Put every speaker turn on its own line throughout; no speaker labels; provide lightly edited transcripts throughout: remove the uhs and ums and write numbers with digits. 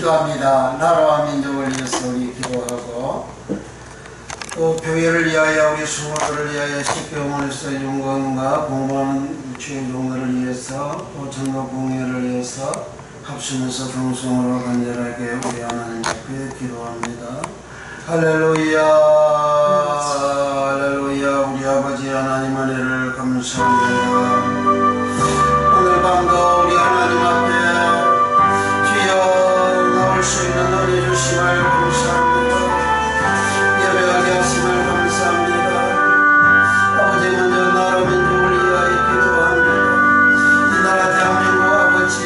기도합니다. 나라와 민족을 위해서 우리 기도하고 또 교회를 위하여 우리 수호들을 위하여 십교원에서 용건과 공부하는 주의 종들을 위해서 또 전도 공예를 위해서 합심해서 동성으로 간절하게 우리 하나님 앞에 기도합니다. 할렐루야 할렐루야. 우리 아버지 하나님 은혜를 감사합니다. 오늘 밤도 우리 하나님 앞에 주여 나올 수 있는 은혜 주심을 감사합니다. 예배하게 하심을 감사합니다. 아버지 먼저 나라 민족을 위하여 기도합니다. 이 나라 대한민국 아버지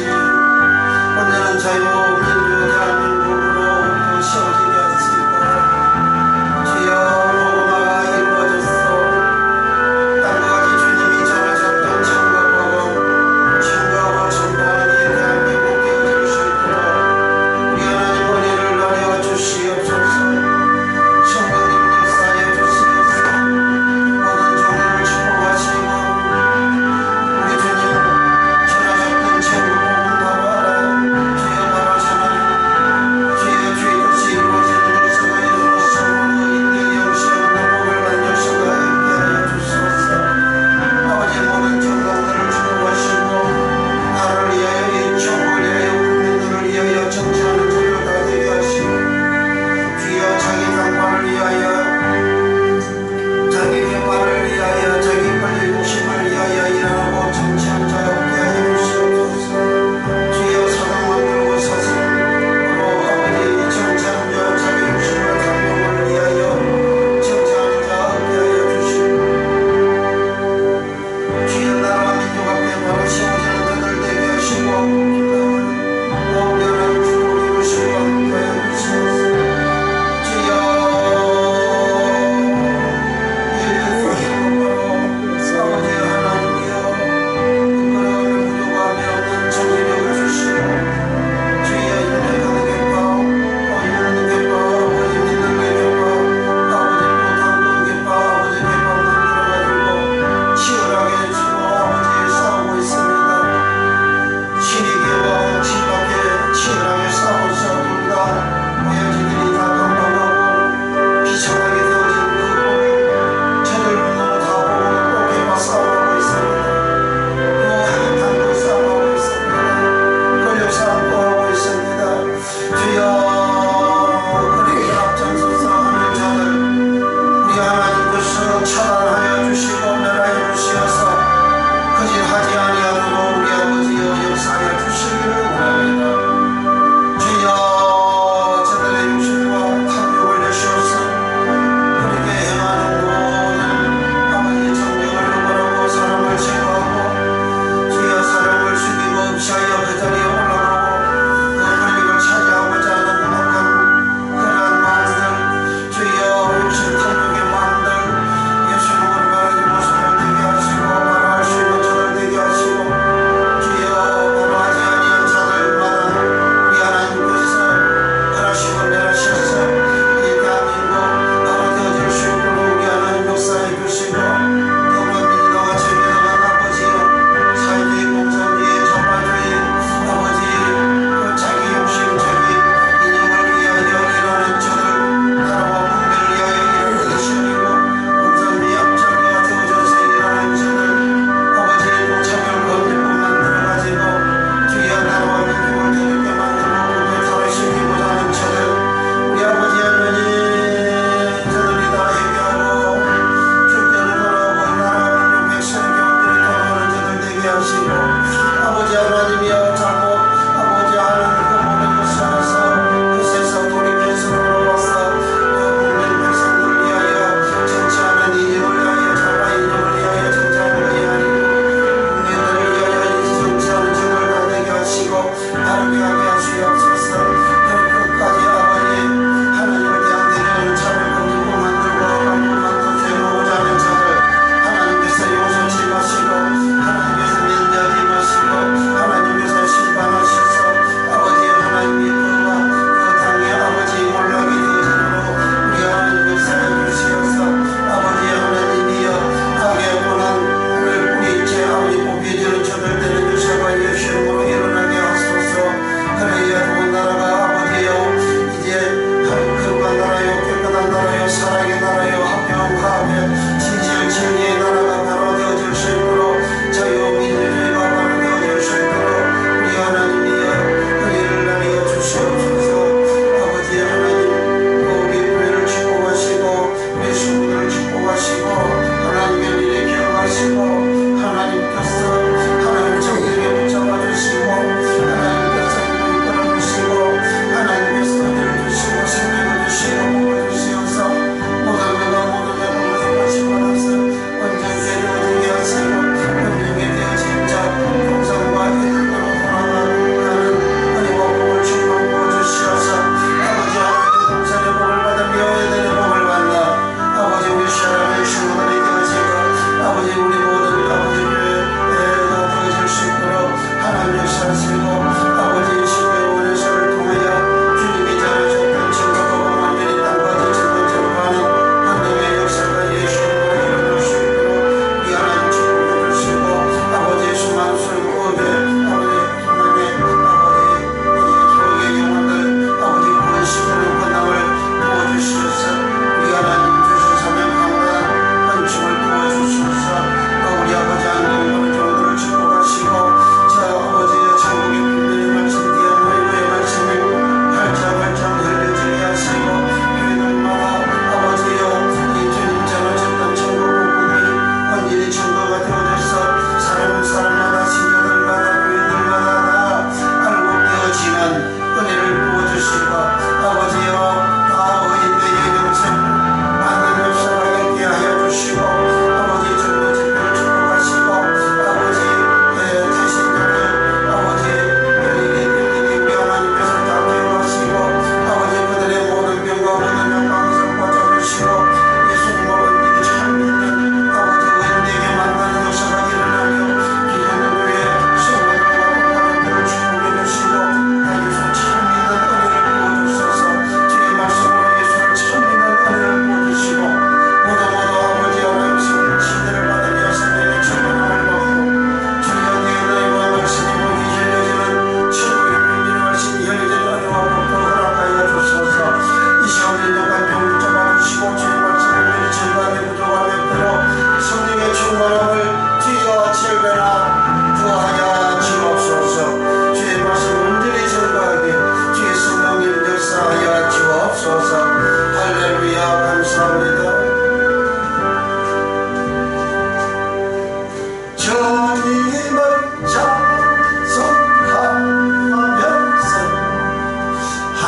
언제는 자유민주 대한민국으로 세워지게 하시고 주여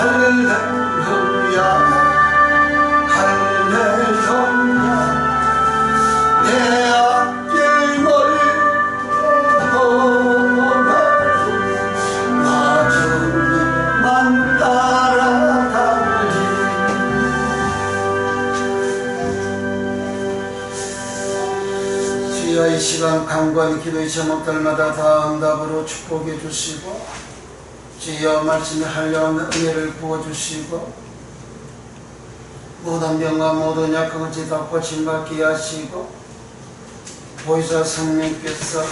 할렐루야 할렐루야 내 앞길을 떠나고 나 주님만 따라가리. 주여 이 시간 간구한 기도의 제목들마다 다 응답으로 축복해 주시고 주여 말씀에 하려는 은혜를 부어주시고 모든 병과 모든 약한 것이 다 고침받게 하시고 보혜사 성령께서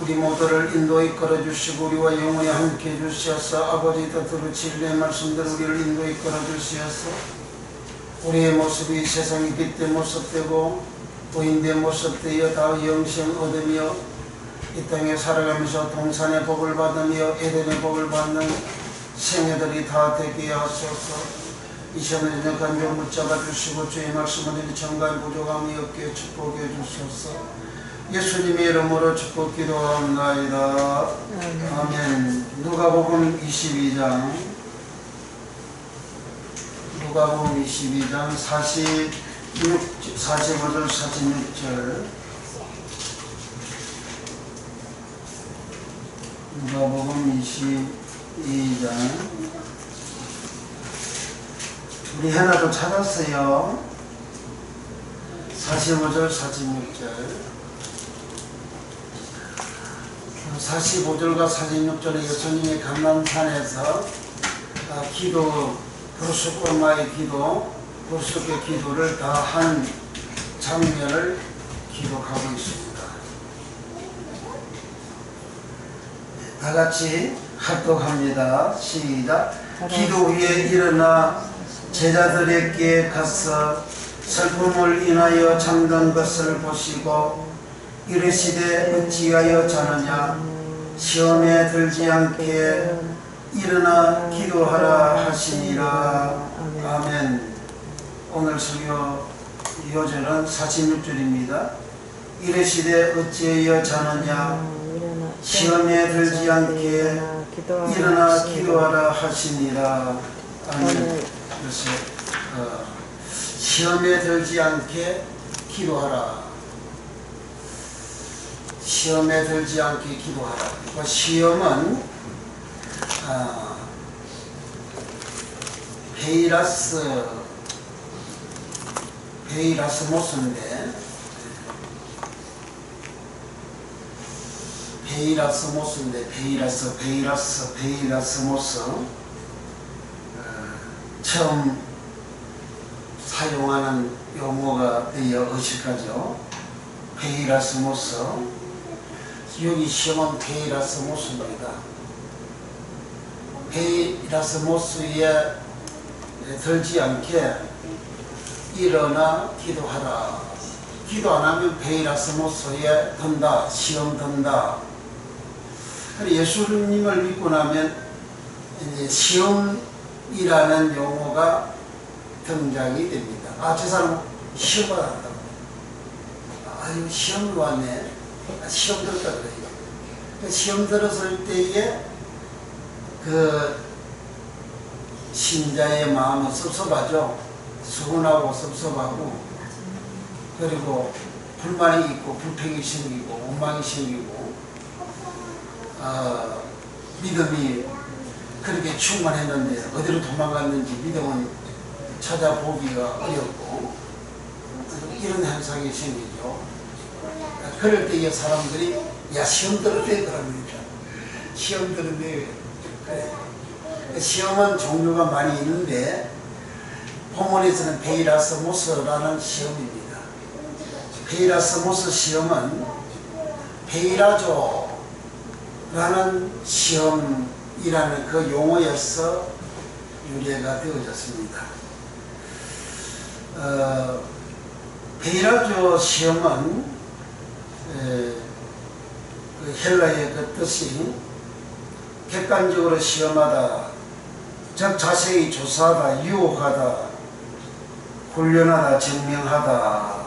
우리 모두를 인도 이끌어 주시고 우리와 영원히 함께 해주셔서 아버지 뜻대로 진리의 말씀대로 우리를 인도 이끌어 주셔서 우리의 모습이 세상의 빛의 모습되고 부인의 모습되어 다 영생 얻으며 이 땅에 살아가면서 동산의 복을 받으며 에덴의 복을 받는 생애들이 다 되게 하소서. 이 시간에 간절 붙잡아 주시고 주의 말씀을 정갈 부족함이 없게 축복해 주소서. 예수님의 이름으로 축복 기도합나이다. 아멘. 누가복음 22장 45절 46절 누가복음 22장 우리 하나도 찾았어요. 45절 46절 45절과 46절에 예수님이 감람산에서 기도 브루스골마의 기도 브루스의 기도를 다 한 장면을 기록하고 있습니다. 다 같이 합독합니다. 시작. 기도 위에 일어나 제자들에게 가서 슬픔을 인하여 잠든 것을 보시고 이르시되 어찌하여 자느냐 시험에 들지 않게 일어나 기도하라 하시니라. 아멘. 오늘 설교 요절은 46절입니다. 이르시되 어찌하여 자느냐 시험에 들지 않게 일어나 기도하라 하시니라. 아멘. 그래서 시험에 들지 않게 기도하라. 시험에 들지 않게 기도하라. 시험은 베이라스모스인데 베이라스모스 처음 사용하는 용어가 되어 의식하죠. 베이라스모스. 여기 시험은 베이라스모스입니다. 베이라스모스에 들지 않게 일어나 기도하라. 기도 안 하면 베이라스모스에 든다. 시험 든다. 예수님을 믿고 나면 이제 시험이라는 용어가 등장이 됩니다. 저 사람 시험 받았다고. 이거 시험이 왔네. 시험 들었다 그래요. 시험 들었을 때에 그 신자의 마음은 섭섭하죠. 서운하고 섭섭하고 그리고 불만이 있고 불평이 생기고 원망이 생기고 믿음이 그렇게 충만했는데 어디로 도망갔는지 믿음은 찾아보기가 어렵고 이런 현상이 생기죠. 그럴 때에 사람들이 시험 들었대 그럽니다. 시험 들었네. 그래. 시험은 종류가 많이 있는데 본문에서는 베이라스모스라는 시험입니다. 베이라스모스 시험은 베이라조라는 시험이라는 그 용어에서 유래가 되어졌습니다. 베이라조 시험은 그 헬라의 그 뜻이 객관적으로 시험하다, 즉 자세히 조사하다, 유혹하다, 훈련하다, 증명하다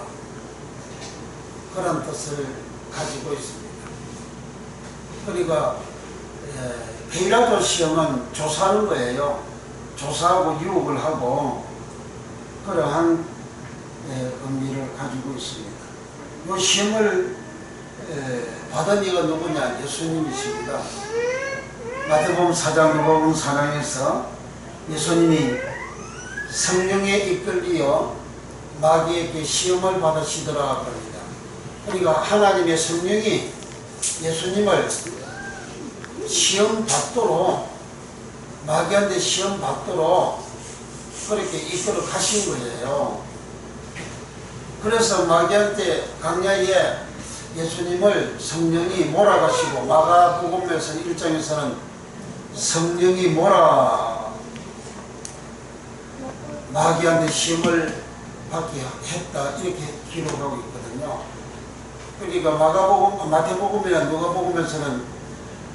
그런 뜻을 가지고 있습니다. 그러니까 베이라조 시험은 조사하는 거예요. 조사하고 유혹을 하고 그러한 의미를 가지고 있습니다. 이 시험을 받은 이가 누구냐? 예수님이십니다. 마태복음 4장, 누가복음 4장에서 예수님이 성령에 이끌리어 마귀에게 시험을 받으시더라 합니다. 그러니까 하나님의 성령이 예수님을 시험 받도록, 마귀한테 시험 받도록 그렇게 이끌어 가신 거예요. 그래서 마귀한테 광야에 예수님을 성령이 몰아가시고, 마가복음에서 1장에서는 성령이 마귀한테 시험을 받게 했다 이렇게 기록하고 있거든요. 그러니까 마태복음이나 누가복음에서는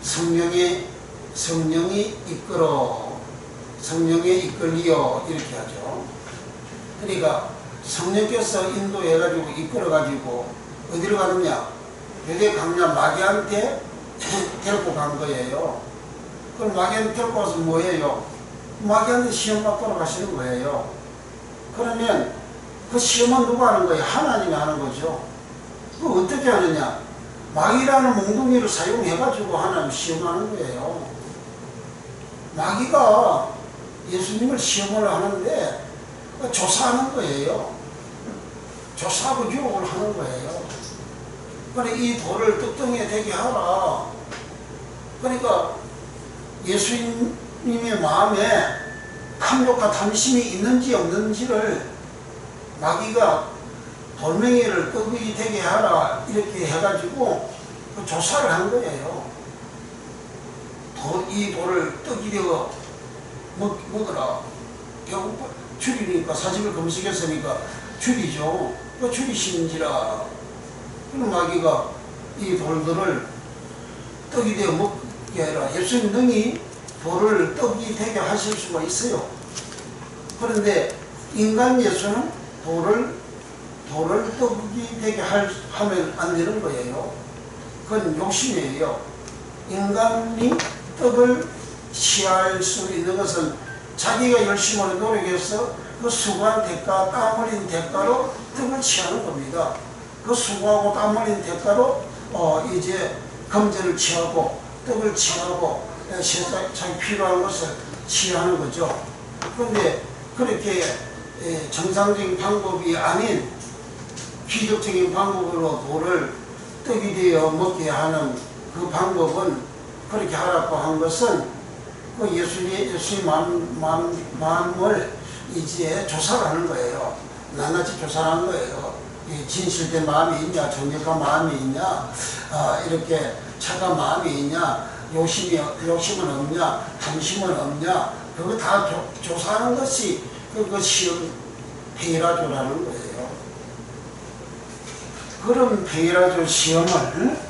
성령이 성령에 이끌리어 이렇게 하죠. 그러니까 성령께서 인도해가지고 이끌어가지고 어디로 가느냐? 요대 강야 마귀한테 데리고 간 거예요. 그럼 마귀한테 데리고 와서 뭐예요? 마귀한테 시험 받도록 하시는 거예요. 그러면 그 시험은 누가 하는 거예요? 하나님이 하는 거죠. 그 어떻게 하느냐? 마귀라는 몽둥이를 사용해가지고 하나님 시험하는 거예요. 마귀가 예수님을 시험을 하는데 조사하는 거예요. 조사하고 유혹을 하는 거예요. 그러니까 이 돌을 떡덩이에 대게 하라. 그러니까 예수님의 마음에 탐욕과 탐심이 있는지 없는지를 마귀가 돌멩이를 떡이 되게 하라 이렇게 해가지고 조사를 한 거예요. 이 돌을 떡이 되어 먹어라. 결국 줄이니까, 사직을 금식했으니까 줄이죠. 그 줄이시는지라. 그럼 마귀가 이 돌들을 떡이 되어 먹게 해라. 예수님 능히 돌을 떡이 되게 하실 수가 있어요. 그런데 인간 예수는 돌을 떡이 되게 하면 안 되는 거예요. 그건 욕심이에요. 인간이 떡을 취할 수 있는 것은 자기가 열심으로 노력해서 그 수고한 대가, 땀 흘린 대가로 떡을 취하는 겁니다. 그 수고하고 땀 흘린 대가로 이제 금전을 취하고 떡을 취하고 자기 필요한 것을 취하는 거죠. 그런데 그렇게 정상적인 방법이 아닌 기적적인 방법으로 돌을 떡이 되어 먹게 하는 그 방법은, 그렇게 하라고 한 것은 그 예수의 마음을 이제 조사를 하는 거예요. 낱낱이 조사를 하는 거예요. 진실된 마음이 있냐, 정직한 마음이 있냐, 이렇게 착한 마음이 있냐, 욕심은 없냐, 탐심은 없냐, 그거 다 조사하는 것이 그 시험 페이라조라는 거예요. 그런 페이라조 시험을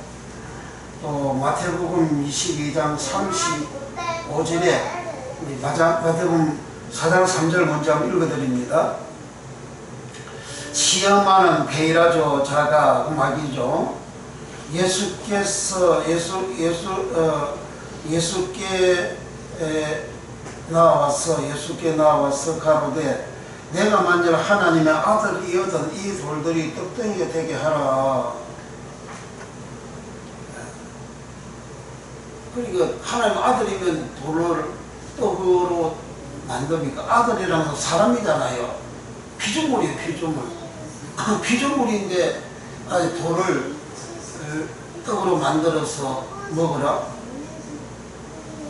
또 마태복음 22장 35절에 마태복음 4장 3절 먼저 한번 읽어드립니다. 시험하는 페이라조 자가 마귀죠. 예수께 나와서 가로되 내가 만일 하나님의 아들이거든 이 돌들이 떡덩이가 되게 하라. 그러니까 하나님 아들이면 돌을 떡으로 만듭니까? 아들이라는 건 사람이잖아요. 피조물이에요, 피조물. 피조물인데 돌을 떡으로 만들어서 먹으라?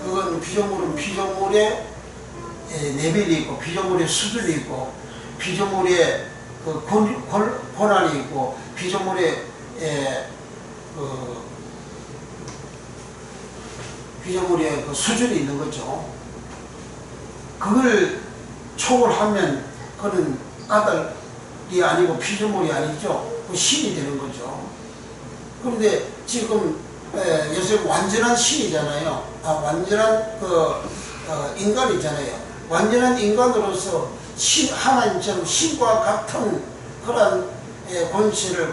그건 피조물에 레벨이 있고, 피조물의 수준이 있고, 피조물의 그 권한이 있고, 피조물의 그 수준이 있는 거죠. 그걸 초월하면 그는 아들이 아니고 피조물이 아니죠. 그 신이 되는 거죠. 그런데 지금 예수님 완전한 신이잖아요. 완전한 인간이잖아요. 완전한 인간으로서 하나님처럼 신과 같은 그런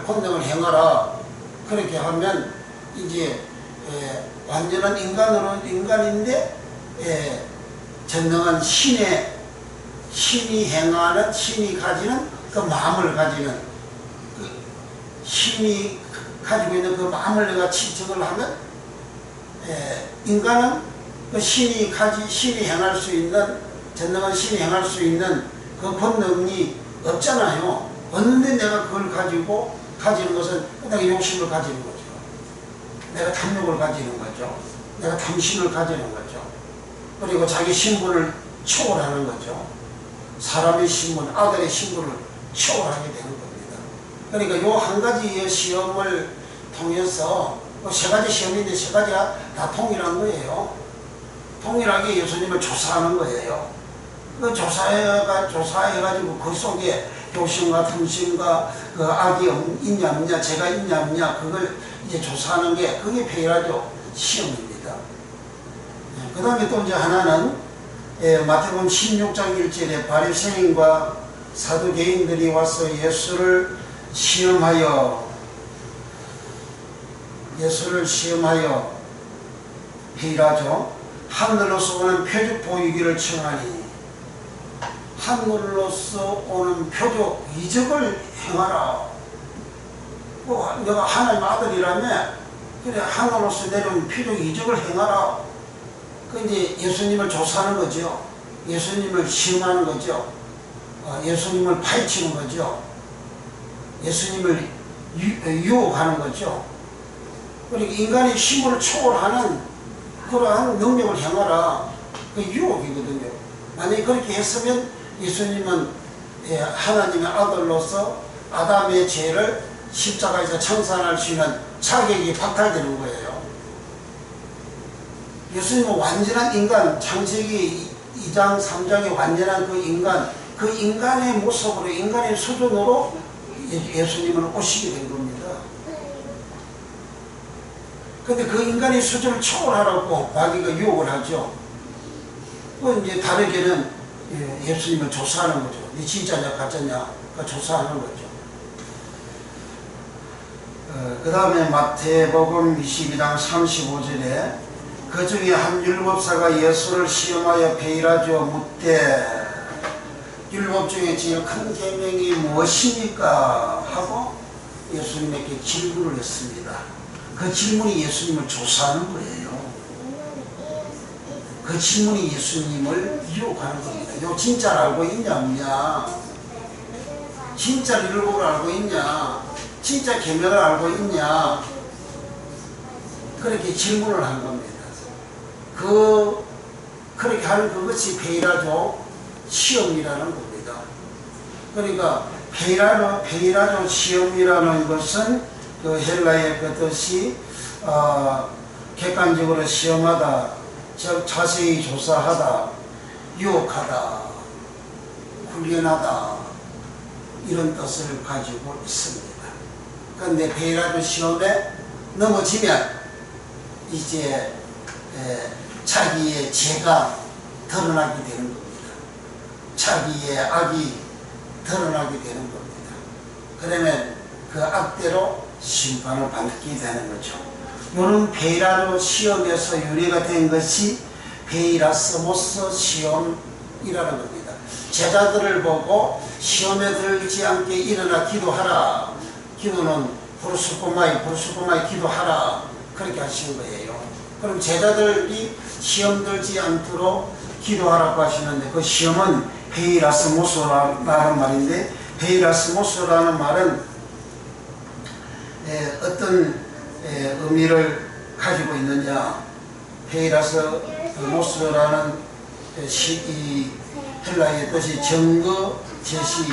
권능을 행하라. 그렇게 하면 이제 완전한 인간인데 전능한 신이 행하는, 신이 가지는 그 마음을 가지는, 그 신이 가지고 있는 그 마음을 내가 지적을 하면, 인간은 그 신이 행할 수 있는, 전능한 신이 행할 수 있는 그 본능이 없잖아요. 없는데 내가 그걸 가지는 것은 내가 욕심을 가지는 거죠. 내가 탐욕을 가지는 거죠. 내가 탐심을 가지는 거죠. 그리고 자기 신분을 초월하는 거죠. 사람의 신분, 아들의 신분을 초월하게 되는 겁니다. 그러니까 요 한 가지의 시험을 통해서, 세 가지 시험인데 세 가지가 다 동일한 거예요. 동일하게 예수님을 조사하는 거예요. 그 조사해가지고 그 속에 욕심과 탐심과 그 악이 있냐 없냐, 죄가 있냐 없냐, 그걸 이제 조사하는 게, 그게 베일라조 시험입니다. 그 다음에 또 이제 하나는, 마태복음 16장 1절에 바리새인과 사두개인들이 와서 예수를 시험하여 베일라죠. 하늘로서 오는 표적 보이기를 청하니, 하늘로서 오는 표적, 이적을 행하라. 내가 하나님 아들이라며, 그래, 하늘로서 내려온 표적, 이적을 행하라. 그 이제 예수님을 조사하는 거죠. 예수님을 시험하는 거죠. 예수님을 파헤치는 거죠. 예수님을 유혹하는 거죠. 그러니까 인간의 힘을 초월하는 그러한 능력을 행하라. 그 유혹이거든요. 만약에 그렇게 했으면 예수님은 하나님의 아들로서 아담의 죄를 십자가에서 청산할 수 있는 자격이 박탈되는 거예요. 예수님은 완전한 인간, 창세기 2장 3장의 완전한 그 인간의 모습으로, 인간의 수준으로 예수님은 오시게 된 겁니다. 근데 그 인간의 수준을 초월하라고 마귀가 유혹을 하죠. 이제 다르게는 예수님을 조사하는 거죠. 네 진짜냐 가짜냐 조사하는 거죠. 그 다음에 마태복음 22장 35절에 그 중에 한 율법사가 예수를 시험하여 베일라죠. 묻되 율법 중에 제일 큰 계명이 무엇입니까? 하고 예수님에게 질문을 했습니다. 그 질문이 예수님을 조사하는 거예요. 그 질문이 예수님을 유혹하는 겁니다. 너 진짜를 알고 있냐 없냐? 진짜 율법을 알고 있냐? 진짜 계명을 알고 있냐? 그렇게 질문을 한 겁니다. 그렇게 하는 그것이 베일라조 시험이라는 겁니다. 그러니까 베일라조 시험이라는 것은 그 헬라의 그 뜻이 객관적으로 시험하다, 즉 자세히 조사하다, 유혹하다, 훈련하다, 이런 뜻을 가지고 있습니다. 그런데 베일라조 시험에 넘어지면 이제 자기의 죄가 드러나게 되는 겁니다. 자기의 악이 드러나게 되는 겁니다. 그러면 그 악대로 심판을 받게 되는 거죠. 이런 베일라조 시험에서 유래가 된 것이 베일라스모스 시험이라는 겁니다. 제자들을 보고 시험에 들지 않게 일어나 기도하라. 기도는 부르스코마이 기도하라. 그렇게 하신 거예요. 그럼 제자들이 시험 들지 않도록 기도하라고 하시는데, 그 시험은 베일라스모스라는 말인데, 베일라스모스라는 말은 어떤 의미를 가지고 있느냐. 베일라스모스라는 이 헬라의 뜻이 증거 제시,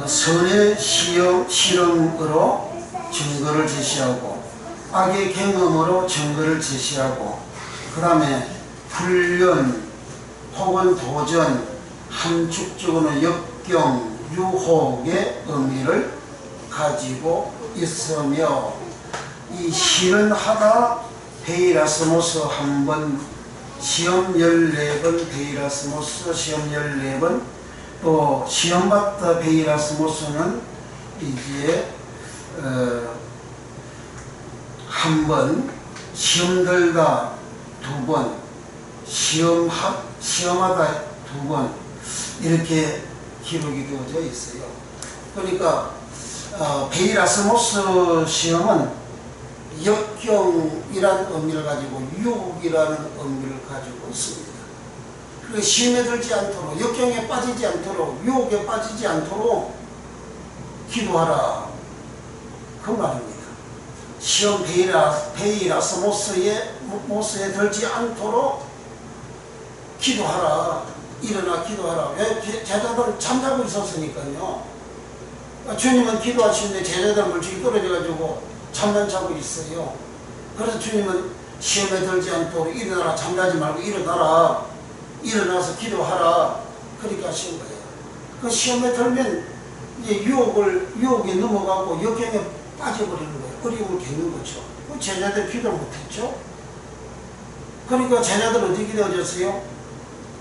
선의 실험으로 증거를 제시하고, 악의 경험으로 증거를 제시하고, 그 다음에 훈련 혹은 도전, 함축적으로는 역경, 유혹의 의미를 가지고 있으며, 이 실현하다 베일라스모스 한 번, 시험 14번, 베일라스모스 시험 14번, 또 시험받다 베일라스모스는 이제 한 번, 시험 들다 2번, 시험하다 2번 이렇게 기록이 되어져 있어요. 그러니까 베이라스모스 시험은 역경이라는 의미를 가지고 유혹이라는 의미를 가지고 있습니다. 그리고 시험에 들지 않도록, 역경에 빠지지 않도록, 유혹에 빠지지 않도록 기도하라, 그 말입니다. 시험 베이라스모스에 들지 않도록 기도하라. 일어나 기도하라. 왜? 제자들 잠자고 있었으니까요. 주님은 기도하시는데 제자들 물질이 떨어져가지고 잠만 자고 있어요. 그래서 주님은 시험에 들지 않도록 일어나라, 잠자지 말고 일어나라, 일어나서 기도하라, 그렇게 하신 거예요. 그 시험에 들면 이제 유혹에 넘어가고 역경에 빠져버리는 거예요. 어려움을 겪는 거죠. 그 제자들 기도를 못했죠. 그러니까 제자들 어떻게 되어졌어요?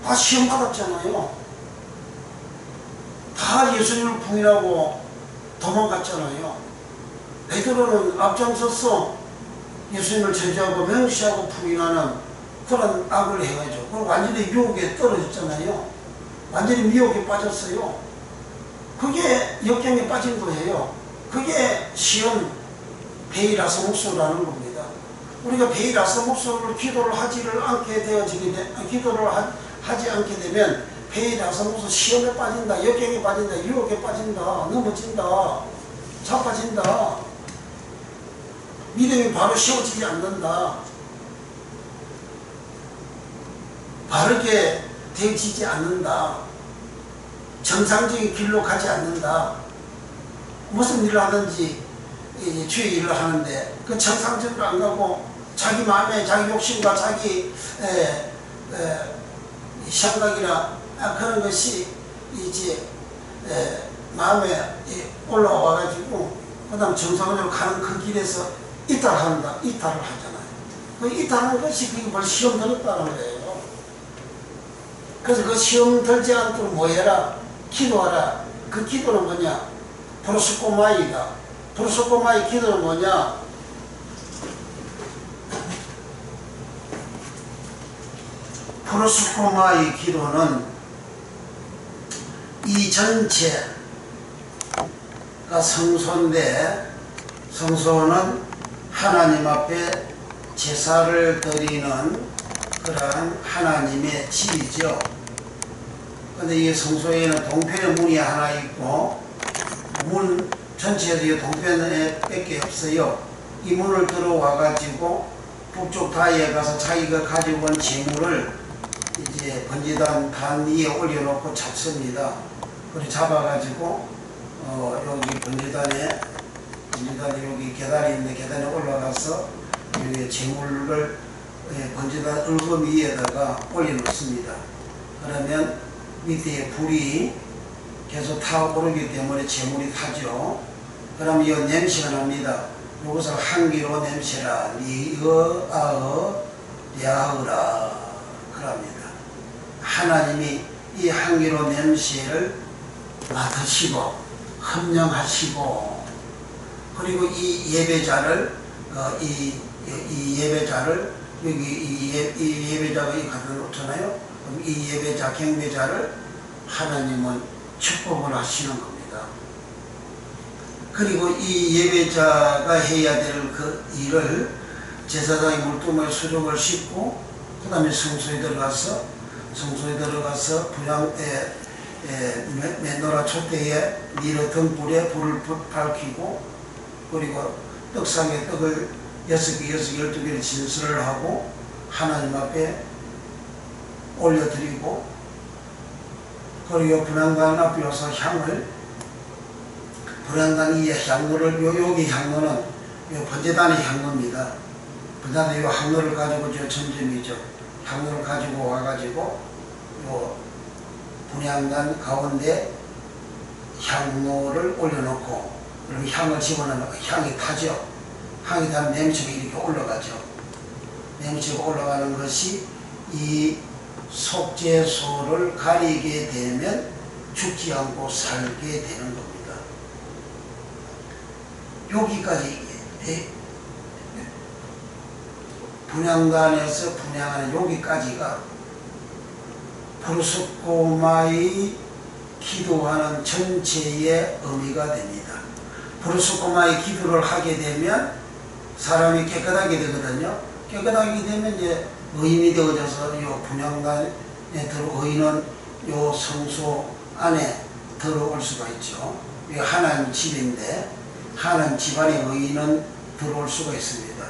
다 시험 받았잖아요. 다 예수님을 부인하고 도망갔잖아요. 베드로는 앞장서서 예수님을 제지하고 맹시하고 부인하는 그런 악을 행하죠. 그리고 완전히 유혹에 떨어졌잖아요. 완전히 미혹에 빠졌어요. 그게 역경에 빠진 거예요. 그게 시험 베이라스목소라는 겁니다. 우리가 베이라스목소를 기도를 하지 않게 되면 베이라스목소 시험에 빠진다, 역경에 빠진다, 유혹에 빠진다, 넘어진다, 자빠진다, 믿음이 바로 세워지지 않는다, 바르게 되어지지 않는다, 정상적인 길로 가지 않는다. 무슨 일을 하든지 주의 일을 하는데 그 정상적으로 안 가고 자기 마음에 자기 욕심과 자기 생각이나 그런 것이 이제 마음에 올라와 가지고 그 다음 정상적으로 가는 그 길에서 이탈을 하잖아요. 그 이탈하는 것이 그게 벌써 시험 들었다는 거예요. 그래서 그 시험 들지 않도록 뭐 해라? 기도하라. 그 기도는 뭐냐? 프로스코마이다. 프로스코마이 기도는 뭐냐? 프로스코마이 기도는 이 전체가 성소인데, 성소는 하나님 앞에 제사를 드리는 그러한 하나님의 집이죠. 근데 이 성소에는 동편의 문이 하나 있고, 문 전체에서 동편에 밖에 없어요. 이 문을 들어와 가지고 북쪽 다리에 가서 자기가 가지고 온 재물을 이제 번제단 단 위에 올려놓고 잡습니다. 그리고 잡아가지고 여기 번제단에 여기 계단이 있는데 계단에 올라가서 여기 재물을 번제단 읊음 위에다가 올려놓습니다. 그러면 밑에 불이 계속 타오르기 때문에 재물이 타죠. 그러면 이 냄새가 납니다. 이것을 한기로 냄새라 리으아으 야으라 그럽니다. 하나님이 이 한기로 냄새를 맡으시고 흠령하시고, 그리고 이 예배자를 여기 이 예배자가 이 갖다 놓잖아요. 그럼 이 예배자 경배자를 하나님은 축복을 하시는 겁니다. 그리고 이 예배자가 해야 될 그 일을 제사장이 물두멍에 수족을 씻고 그 다음에 성소에 들어가서 맨노라 촛대에 미러 등불에 불을 밝히고, 그리고 떡상에 떡을 6개, 12개를 진술을 하고 하나님 앞에 올려드리고, 그리고 분향단 앞에 와서 분향단 위에 향로를, 여기 향로는 요 번제단의 향로입니다. 번제단의 요 향로를 가지고 저 점점이죠. 향로를 가지고 와가지고 요 분향단 가운데 향로를 올려놓고, 그리고 향을 집어넣으면 향이 타죠. 향이 타면 냄새가 이렇게 올라가죠. 냄새가 올라가는 것이 이 속죄소를 가리게 되면 죽지 않고 살게 되는 겁니다. 여기까지 분향단에서 분향하는 여기까지가 브루스코마의 기도하는 전체의 의미가 됩니다. 브루스코마의 기도를 하게 되면 사람이 깨끗하게 되거든요. 깨끗하게 되면 이제 의인이 되어져서 요 분향단에 의인은 요 성소 안에 들어올 수가 있죠. 이게 하나님 집인데 하나님 집안의 의인은 들어올 수가 있습니다.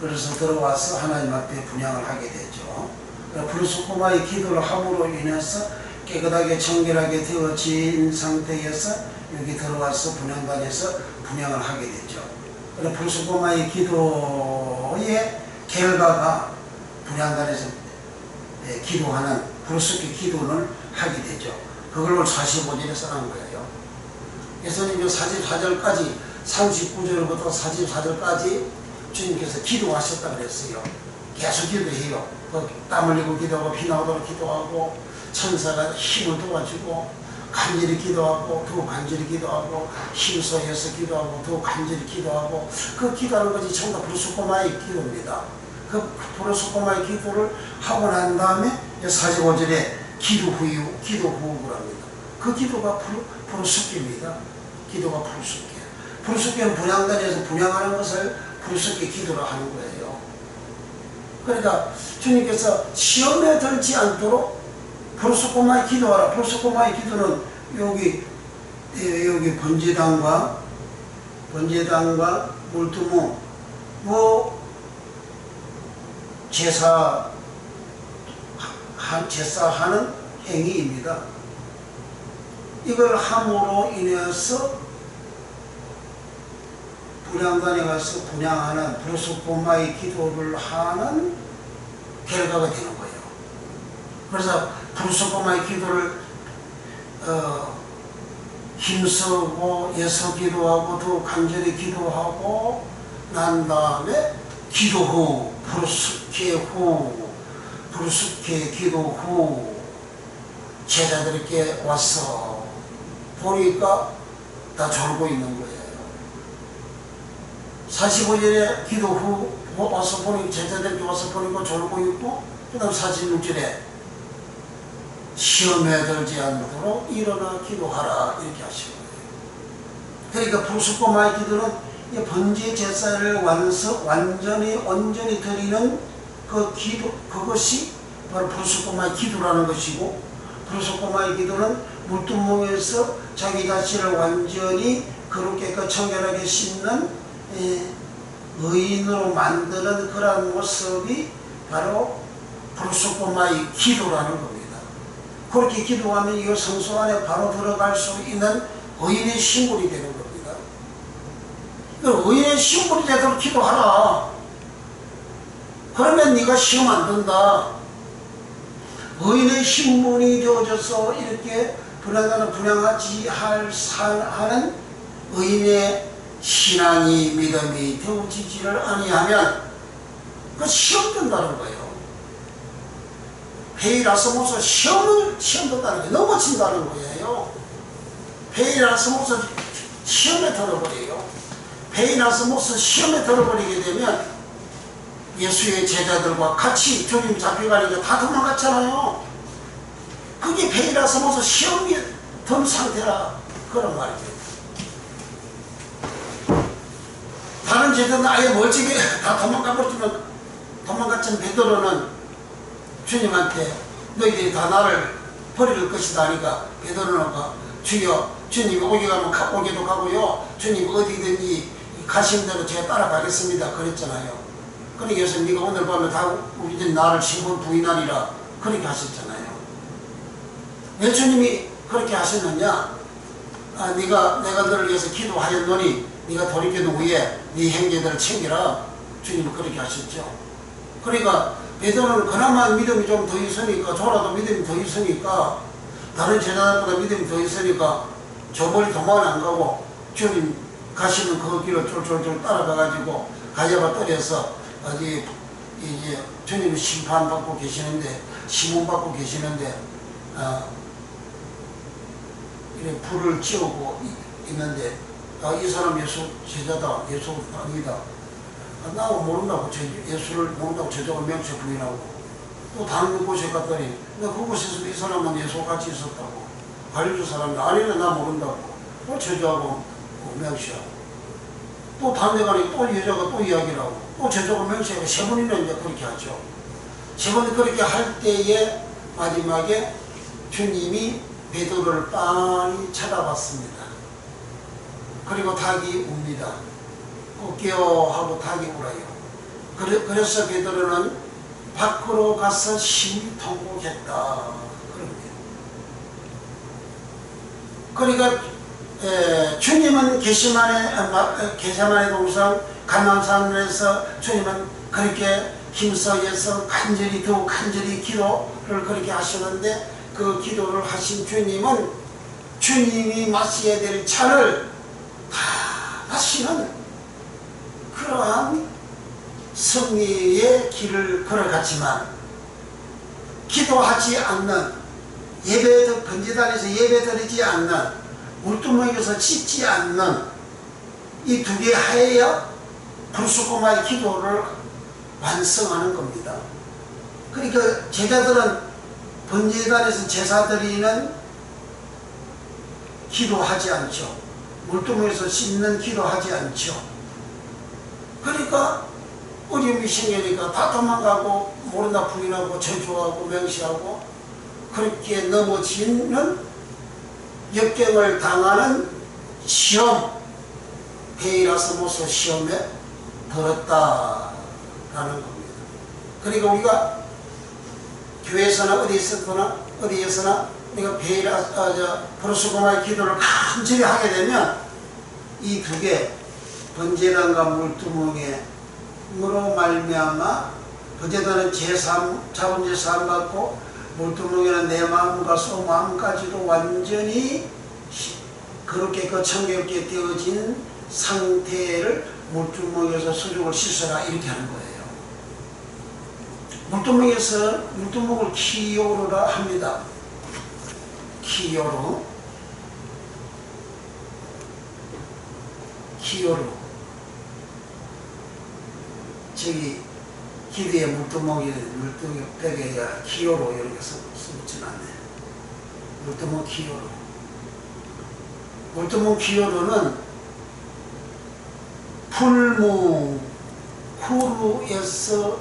그래서 들어와서 하나님 앞에 분향을 하게 되죠. 브루스코마의 기도를 함으로 인해서 깨끗하게 청결하게 되어진 상태에서 여기 들어와서 분향단에서 분향을 하게 되죠. 브루스코마의 기도의 결과가 분향단에서 기도하는 브루스키 기도를 하게 되죠. 그걸 45절에 써놓은 거예요. 예수님이 44절까지 39절부터 44절까지 주님께서 기도하셨다 그랬어요. 계속 기도해요. 땀 흘리고 기도하고 피 나오도록 기도하고 천사가 힘을 도와주고 간절히 기도하고 더 간절히 기도하고 힘써서 기도하고 더 간절히 기도하고 그 기도하는 것이 전부 브루스코마의 기도입니다. 그 브루스코마의 기도를 하고 난 다음에 45절에 기도 후흡을 합니다. 그 기도가 브루스키입니다. 기도가 브루스키. 브루스키는 분향단에서 분향하는 것을 브루스키 기도를 하는 거예요. 그러니까 주님께서 시험에 들지 않도록 브루스코마의 기도하라. 브루스코마의 기도는 여기 번제단과 물두무 제사하는 행위입니다. 이걸 함으로 인해서 분향단에 가서 분향하는 브루스코마의 기도를 하는 결과가 되는 거예요. 그래서 브루스코마의 기도를 힘쓰고 애써 기도하고 더 간절히 기도하고 난 다음에 기도 후 브루스케 기도 후 제자들에게 와서 보니까 다 졸고 있는 거예요. 45절에 기도 후 와서 보니 제자들에게 와서 보니까 졸고 있고 그 다음 46절에 시험에 들지 않도록 일어나 기도하라 이렇게 하시는 거예요. 그러니까 브루스코마의 기도는 번제 제사를 온전히 드리는 그 기도, 그것이 바로 브루스코마의 기도라는 것이고, 브루스코마의 기도는 물두멍에서 자기 자신을 완전히 거룩게 청결하게 씻는 의인으로 만드는 그런 모습이 바로 브루스코마의 기도라는 겁니다. 그렇게 기도하면 이 성소 안에 바로 들어갈 수 있는 의인의 신분이 되는 겁니다. 의인의 신분이 되도록 기도하라. 그러면 네가 시험 안 든다. 의인의 신분이 되어져서 이렇게 분양하지 하는 의인의 신앙이 믿음이 되어지지를 아니하면 그 시험 든다는 거예요. 회의라서 무슨 시험 든다는 거예요. 넘어진다는 거예요. 회의라서 무슨 시험에 들어버려요. 회의라서 무슨 시험에 들어버리게 되면 예수의 제자들과 같이 주님 잡혀가니까 다 도망갔잖아요. 그게 회의라서 무슨 시험이 든 상태라 그런 말이죠. 다른 제자들은 아예 멀찍이 다 도망갔지만 베드로는 주님한테 너희들이 다 나를 버릴 것이다 하니까 베드로는 주여 주님이 오게 가면 오게도 가고요 주님 어디든지 가시는 대로 제가 따라가겠습니다 그랬잖아요. 그러니까 예수 네가 오늘 밤에 다 우리들이 나를 10번 부인하리라 그렇게 하셨잖아요. 왜 주님이 그렇게 하셨느냐? 내가 너를 위해서 기도하였노니 네가 돌이킨 후에 네 행제들을 챙기라. 주님은 그렇게 하셨죠. 그러니까 베드로는 그나마 믿음이 좀 더 있으니까 저라도 믿음이 더 있으니까 다른 제자들보다 믿음이 더 있으니까 저 멀리 도망은 안 가고 주님 가시는 그 길을 쫄쫄쫄 따라가가지고 가져가 떨어서 어디 이제 주님이 심판받고 계시는데 시문받고 계시는데 이렇게 불을 지우고 있는데 이 사람 예수 제자다 예수 아니다 나 모른다고, 예수를 모른다고 제자가 명체 부인하고, 또 다른 곳에 갔더니, 나 그곳에서 이 사람은 예수와 같이 있었다고. 갈릴리 사람이 아니네, 나 모른다고. 또 제자하고 명시하고. 또 다른 데 가니 또 여자가 또 이야기를 하고, 또 제자가 명시하고, 세 번이나 이제 그렇게 하죠. 세 번 그렇게 할 때에 마지막에 주님이 베드로를 빤히 쳐다봤습니다. 그리고 닭이 웁니다. 깨어 하고 닭이 울어요. 그래서 베드로는 밖으로 가서 심히 통곡했다. 그러니까 주님은 게세마네 동산 갈망산에서 주님은 그렇게 힘써서 더욱 간절히 기도를 그렇게 하시는데, 그 기도를 하신 주님은 주님이 마셔야 될 차를 다 마시는 그러한 승리의 길을 걸어갔지만, 기도하지 않는, 번제단에서 예배드리지 않는, 물두멍에서 씻지 않는 이 두 개 하에야 불수고마의 기도를 완성하는 겁니다. 그러니까 제자들은 번제단에서 제사 드리는 기도하지 않죠. 물두멍에서 씻는 기도하지 않죠. 그러니까 어려움이 생기니까 다 도망가고 모른다 부인하고 저주하고 명시하고 그렇게 넘어지는 역경을 당하는 시험, 베이라스모스 시험에 들었다라는 겁니다. 그러니까 우리가 교회에서나 어디에서나 우리가 프로스고마의 기도를 간절히 하게 되면 이 두 개, 번제단과 물두멍으로 말미암아, 번제단은 자본제 사함 받고, 물두멍에는 내 마음과 속마음까지도 완전히 그렇게 청결케 되어진 상태를 물두멍에서 수족을 씻어라, 이렇게 하는 거예요. 물두멍을 키요르라 합니다. 키요르. 저기 기도에 물두멍벽에 키요르 이렇게 써붙진 않네. 물두멍 키요르. 물두멍 키요르는 풀무 쿠루에서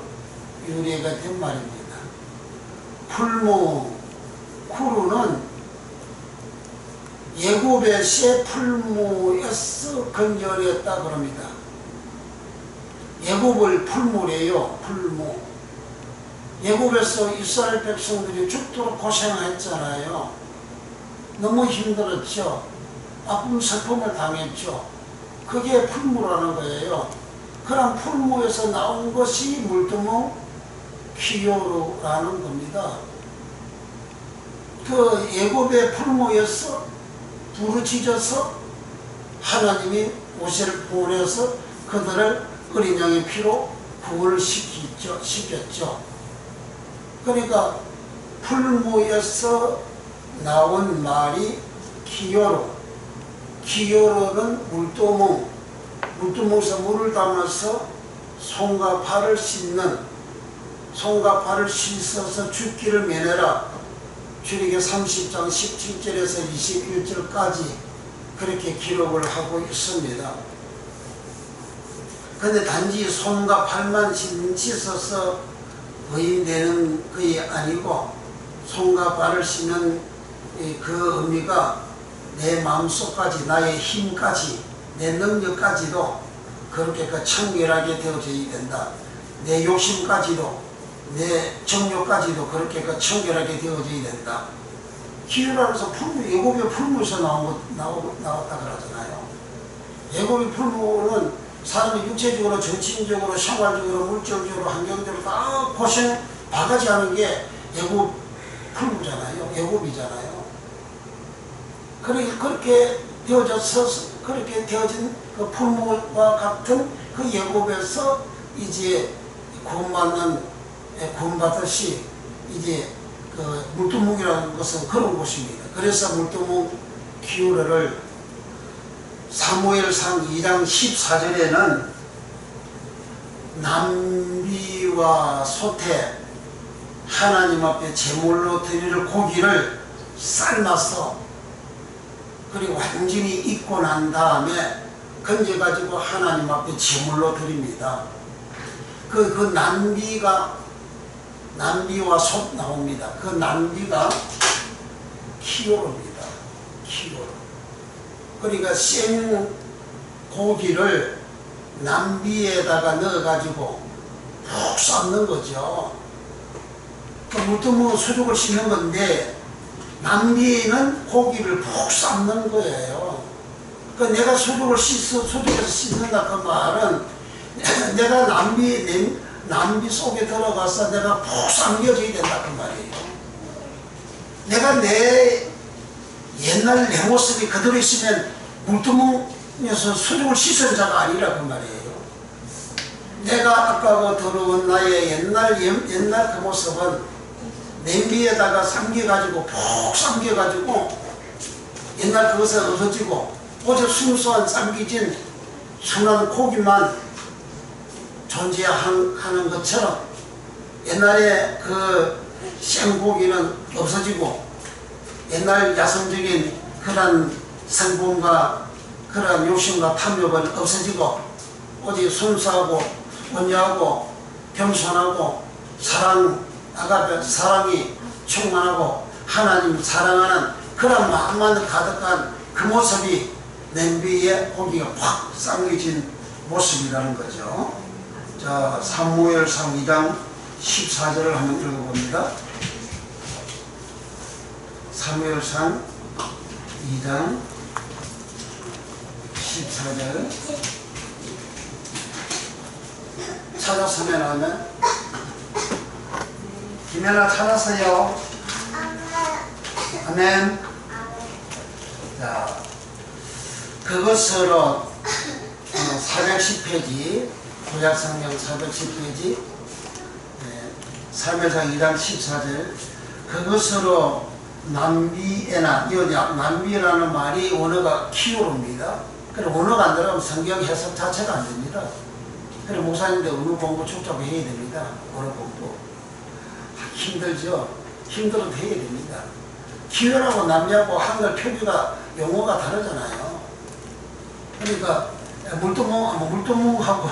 유래가 된 말입니다. 풀무 쿠루는 예굽의 새 풀무에서 건져냈다 그럽니다. 예굽을 풀무래요. 풀무. 예굽에서 이스라엘 백성들이 죽도록 고생했잖아요. 너무 힘들었죠. 아픈 슬픔을 당했죠. 그게 풀무라는 거예요. 그런 풀무에서 나온 것이 물두멍 키요르라는 겁니다. 그 예굽의 풀무에서 부르짖어서 하나님이 모세를 보내서 그들을 어린 양의 피로 구원을 시켰죠. 그러니까 풀무에서 나온 말이 키요르. 키요르는 물두멍에서 물을 담아서 손과 발을 씻는, 손과 발을 씻어서 죽기를 면해라. 출애굽기 30장 17절에서 21절까지 그렇게 기록을 하고 있습니다. 근데 단지 손과 발만 씻어서 부인되는 것이 아니고, 손과 발을 씻는 그 의미가 내 마음속까지, 나의 힘까지, 내 능력까지도 그렇게 청결하게 되어져야 된다. 내 욕심까지도, 내 정욕까지도 그렇게 청결하게 되어져야 된다. 키요르라서 예굽의 풀무에서 나왔다 그러잖아요. 예굽의 풀무는 사람이 육체적으로, 정신적으로, 생활적으로, 물질적으로, 환경적으로 다 고생 바가지 하는 게 예굽 풀무잖아요. 예굽이잖아요. 그렇게 그렇게 되어진 그 풀무와 같은 그 예굽에서 이제 구원받듯이 이제 그 물두멍이라는 것은 그런 곳입니다. 그래서 물두멍 키요르를 사무엘상 2장 14절에는 남비와 소태 하나님 앞에 제물로 드릴 고기를 삶아서 그리고 완전히 익고 난 다음에 건져가지고 하나님 앞에 제물로 드립니다. 그 남비와 솥 나옵니다. 그 남비가 키로입니다. 키로. 그러니까 생 고기를 남비에다가 넣어가지고 푹 삶는 거죠. 그 물두멍은 수족을 씻는 건데 남비에는 고기를 푹 삶는 거예요. 그 내가 수족에서 씻는다 그 말은 내가 남비 속에 들어가서 내가 푹 삶겨져야 된다 그 말이에요. 내가 내 옛날 내 모습이 그대로 있으면 물두멍에서 수족을 씻은 자가 아니라 그 말이에요. 내가 아까 들어온 나의 옛날 그 모습은 냄비에다가 삼겨가지고 푹 삼겨가지고 옛날 그것은 없어지고 오직 순수한 삼기진 순한 고기만 존재하는 것처럼 옛날에 그 생고기는 없어지고 옛날 야성적인 그런 성품과 그런 욕심과 탐욕은 없어지고 오직 순수하고 온유하고 겸손하고 사랑이 충만하고 하나님 사랑하는 그런 마음만 가득한 그 모습이 냄비에 고기가 확 삶겨진 모습이라는 거죠. 자, 사무엘상 2장 14절을 한번 읽어봅니다. 사무엘상 2장 14절 찾았으면 하면 김연아 찾았어요. 아멘. 자, 그것으로 410페이지 구약성경 410페이지 사무엘상 2장 14절 그것으로 남비에나 남비라는 말이 원어가 키오로입니다. 그래 원어가 안 들어가면 성경 해석 자체가 안 됩니다. 그래 목사님들 언어 공부 촉잡 해야 됩니다. 언어 공부 힘들죠. 힘들어도 해야 됩니다. 키오라고 남비하고 한글 표기가 용어가 다르잖아요. 그러니까 물두멍하고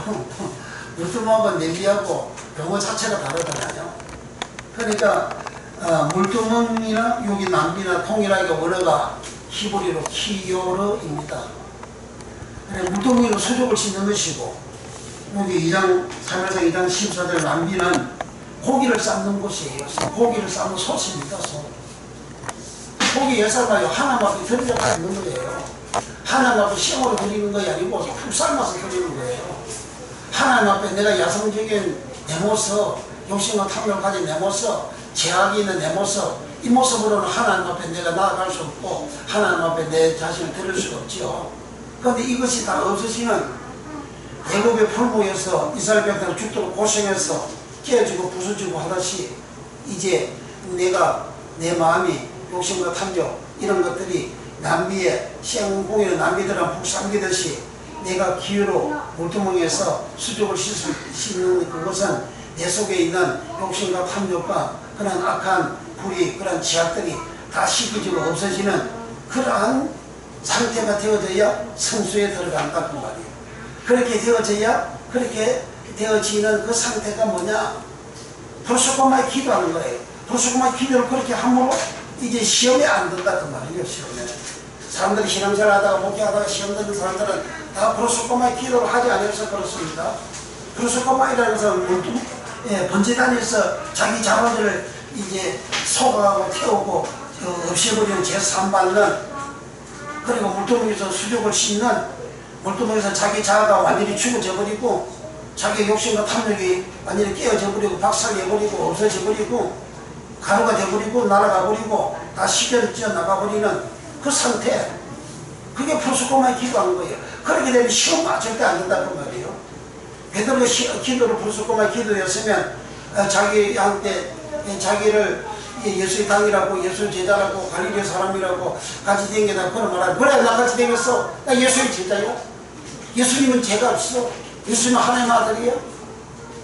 냄비하고 용어 자체가 다르잖아요. 그러니까 물두멍이나 여기 남비나 통일하게 원어가 히브리로 키요르입니다. 물두멍이로 수족을 씻는 것이고 여기 사무엘상 2장 14절 남비는 고기를 삶는 곳이에요. 고기를 삶는 솥입니다. 고기 예살마요 하나님 앞에 드리려고 있는 거예요. 하나님 앞에 시험으로 드리는 것이 아니고 푹 삶아서 드리는 거예요. 하나님 앞에 내가 야성적인 내 모습, 욕심과 탐욕을 가진 내 모습, 제약이 있는 내 모습, 이 모습으로는 하나님 앞에 내가 나아갈 수 없고 하나님 앞에 내 자신을 드릴 수가 없죠. 그런데 이것이 다 없으시는 애굽의 풀무에서 이스라엘 백성을 죽도록 고생해서 깨어지고 부서지고 하듯이 이제 내 마음이 욕심과 탐욕 이런 것들이 남비에 생고기는 남비들은 푹 삼기듯이 내가 기회로 물두멍에서 수족을 씻는 그것은 내 속에 있는 욕심과 탐욕과 그런 악한 불이 그런 지약들이 다 씻겨지고 없어지는 그러한 상태가 되어져야 성수에 들어간다 그 말이에요. 그렇게 되어져야 그렇게 되어지는 그 상태가 뭐냐? 불수고만 기도하는 거예요. 불수고만 기도를 그렇게 함으로 이제 시험에 안 든다 그 말이에요. 시험에 사람들이 신앙생활 하다가 목회하다가 시험 듣는 사람들은 다 불수고만 기도를 하지 않아서 그렇습니다. 불수고만이라는 것은 번제단에서 자기 자원을 이제 소각하고 태우고 없애버리는 제3반은 그리고 물두멍에서 수족을 씻는 물두멍에서 자기 자아가 완전히 죽어져 버리고 자기 욕심과 탐욕이 완전히 깨어져 버리고 박살내버리고 없어져 버리고 가루가 돼버리고 날아가 버리고 다 시절져 나가버리는 그 상태, 그게 불수고만 기도하는 거예요. 그렇게 되면 시험 절대 안 된다는 말이에요. 베드로가 기도를 불수고만 기도했으면 자기한테 자기를 예수의 당이라고 예수의 제자라고 갈릴리 사람이라고 같이 댕기다 그런 말 하고 그래 나 같이 댕겼어. 나 예수의 제자야. 예수님은 죄가 없어. 예수님은 하나님의 아들이야.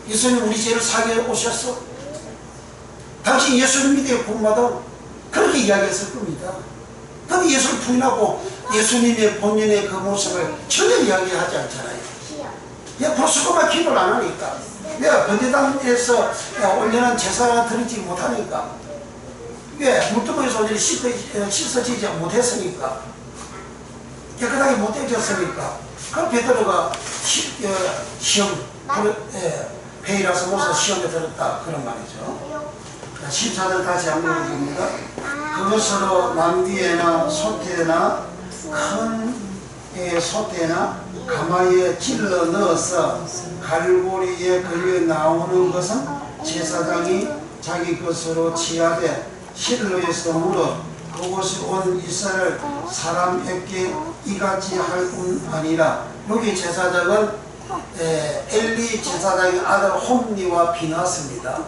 예수님 우리 죄를 사하게 오셨어? 당신 예수님 믿어요 구원받아? 그렇게 이야기했을 겁니다. 근데 예수를 부인하고 예수님의 본인의 그 모습을 전혀 이야기하지 않잖아요. 프로스코마 기도를 안 하니까. 내가 번제단에서 올려놓은 제사 드리지 못하니까. 왜? 물두멍에서 온전히 씻어지지 못했으니까. 깨끗하게 못해졌으니까. 그 베드로가 시험, 회의라서 모서 시험에 들었다. 그런 말이죠. 14절 다시 한번 읽어봅니다. 그것으로 남귀에나 소태나 큰 소태나 가마에 찔러 넣어서 갈고리에 걸려 나오는 것은 제사장이 자기 것으로 취하되 실로에서 물어 그곳에 온 이스라엘 사람에게 이같이 할 뿐 아니라 여기 제사장은 엘리 제사장의 아들 홈리와 비나스입니다.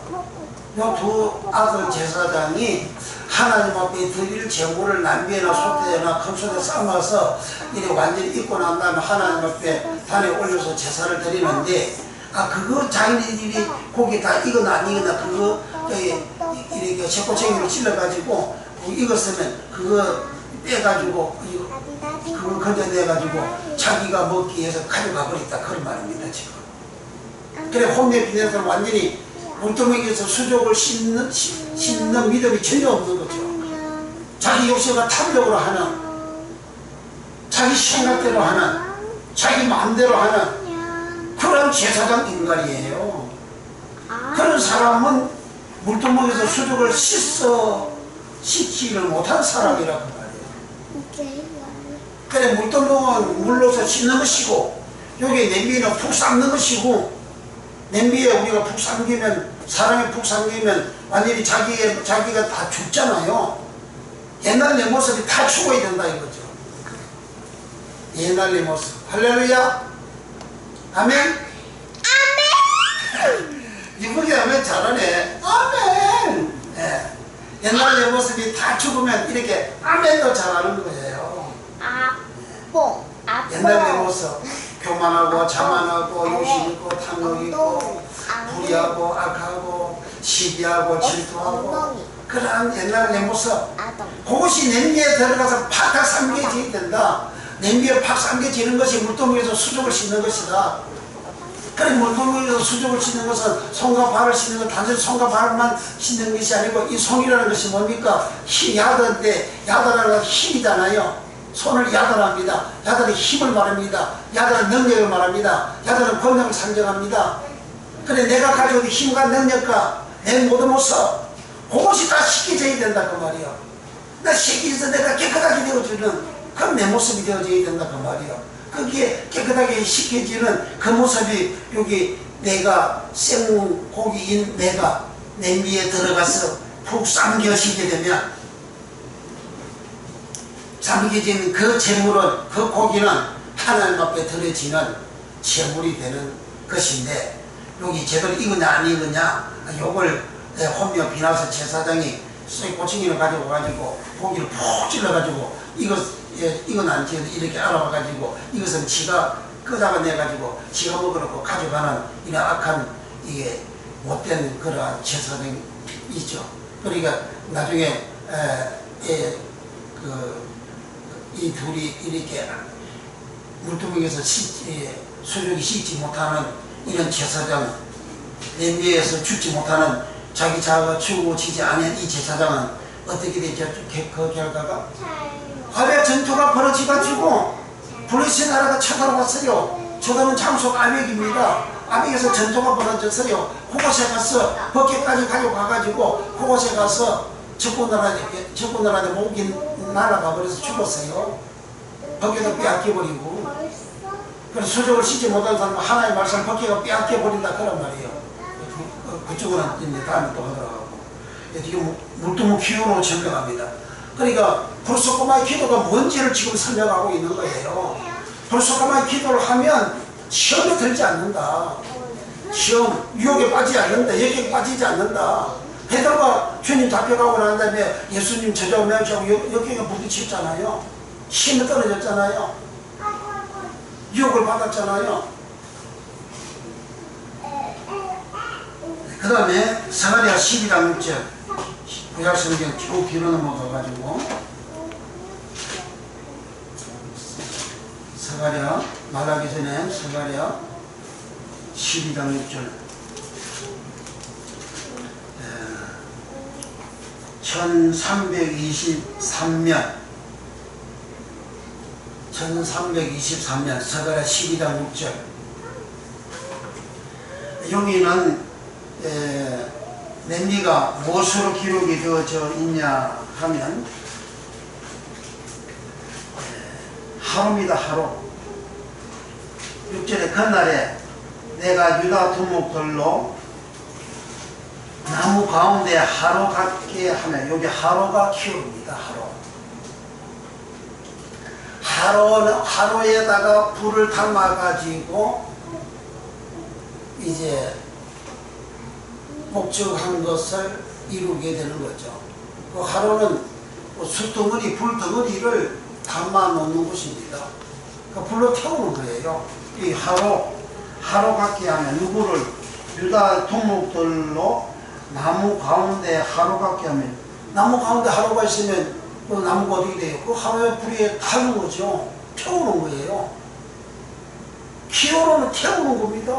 이 두 아들 제사장이 하나님 앞에 드릴 제물을 남비에나 소태나 큰 소태 삶아서 이렇게 완전히 익고 난 다음에 하나님 앞에 단에 올려서 제사를 드리는데 그거 자기네들이 고기 다 익었나 안 익었나 그거 이렇게 쇠꼬챙이로 찔러가지고 익었으면 그거 빼가지고 그걸 건져내가지고 자기가 먹기 위해서 가져가 버렸다 그런 말입니다 지금. 그래 홈리에 비해서 완전히 물두멍에서 수족을 씻는 믿음이 전혀 없는 거죠. 자기 욕심과 탐욕으로 하는, 자기 생각대로 하는, 자기 마음대로 하는 그런 제사장 인간이에요. 그런 사람은 물두멍에서 수족을 씻지를 못한 사람이라고 말이에요. 그래 물두멍은 물로서 씻는 것이고 여기 냄비는 푹 삶는 것이고 냄비에 우리가 푹 삼기면 사람이 푹 삼기면 완전히 자기가 다 죽잖아요. 옛날 내 모습이 다 죽어야 된다 이거죠. 옛날 내 모습. 할렐루야. 아멘. 아멘. 이분이 아멘 잘하네. 아멘. 네. 옛날 내 모습이 다 죽으면 이렇게 아멘도 잘하는 거예요. 옛날 내 모습. 교만하고 자만하고 욕심 있고 탐욕 있고 불의하고 악하고 시비하고 질투하고 그러한 옛날 내 모습 그것이 냄비에 들어가서 팍팍 삼겨져야 된다. 냄비에 팍 삼겨지는 것이 물동에서 수족을 씻는 것이다. 그래 물동에서 수족을 씻는 것은 손과 발을 씻는 것 단순히 손과 발만 씻는 것이 아니고 이 손이라는 것이 뭡니까? 야단인데 야단하는 건 힘이잖아요. 손을 야단합니다. 야단은 힘을 말합니다. 야단은 능력을 말합니다. 야단은 권능을 상정합니다. 그래 내가 가지고 있는 힘과 능력과 내 모든 모습 그것이 다 씻겨져야 된다 그 말이야. 나 씻겨져서 내가 깨끗하게 되어주는 그런 내 모습이 되어져야 된다 그 말이야. 그게 깨끗하게 씻겨지는 그 모습이 여기 내가 생고기인 내가 냄비에 들어가서 푹 삼겨지게 되면 삼겨진 그 재물은 그 고기는 하나님 앞에 드려지는 재물이 되는 것인데 여기 제대로 익었냐 안 익었냐 요걸 홈리와 비나스 제사장이 쇠꼬챙이를 가지고 고기를 푹 찔러가지고 이건 안 지어도 이렇게 알아봐가지고 이것은 지가 끄잡아내가지고 지가 먹어놓고 가져가는 이런 악한 이게 못된 그러한 제사장이 있죠. 그러니까 나중에 이 둘이 이렇게 물두멍에서 수족이 씻지 못하는 이런 제사장 냄비에서 죽지 못하는 자기 자아가 죽어지지 않은 이 제사장은 어떻게 되죠? 그 결과가 아베 전투가 벌어지가지고 블레셋 나라가 쳐들어왔어요. 쳐들어온 장소가 아벡입니다. 아벡에서 전투가 벌어졌어요. 그곳에 가서 버켓까지 가져가가지고 그곳에 가서 적군나라에 목이 날아가 버려서 죽었어요. 버켓을 빼앗겨버리고 그래서 수족을 씻지 못한 사람은 하나의 말씀 버켓을 빼앗겨버린다 그런 말이에요. 그쪽은 이제 다음에 또 하더라고. 지금 물두멍 기호로 설명합니다. 그러니까 불소고마의 기도가 뭔지를 지금 설명하고 있는 거예요. 불소고마의 기도를 하면 시험에 들지 않는다. 시험, 유혹에 빠지지 않는다. 역에 빠지지 않는다. 베드로가 주님 잡혀가고 난 다음에 예수님 저주하고 역경에 부딪혔잖아요. 힘이 떨어졌잖아요. 유혹을 받았잖아요. 그 다음에 스가랴 12장 6절 구약성경 쭉 뒤로 넘어가가지고 스가랴 말하기 전에 스가랴 12장 6절 1323년 스가랴 12장 6절 여기는 렘미가 무엇으로 기록이 되어져 있냐 하면 하루입니다. 하루 6절에 그날에 내가 유다 두목들로 나무 가운데 하루 같게 하면 여기 하루가 키웁니다. 하루에다가 불을 담아가지고 이제 목적한 것을 이루게 되는 거죠. 그 하루는 숯덩어리, 불덩어리를 담아 놓는 것입니다. 그 불로 태우는 거예요. 이 하루 같게 하면 누구를 유다 동목들로 나무 가운데 하루 같게 하면 나무 가운데 하루가 있으면 그 나무가 어떻게 돼요? 그 하루에 불이 타는 거죠. 태우는 거예요. 기호로는 태우는 겁니다.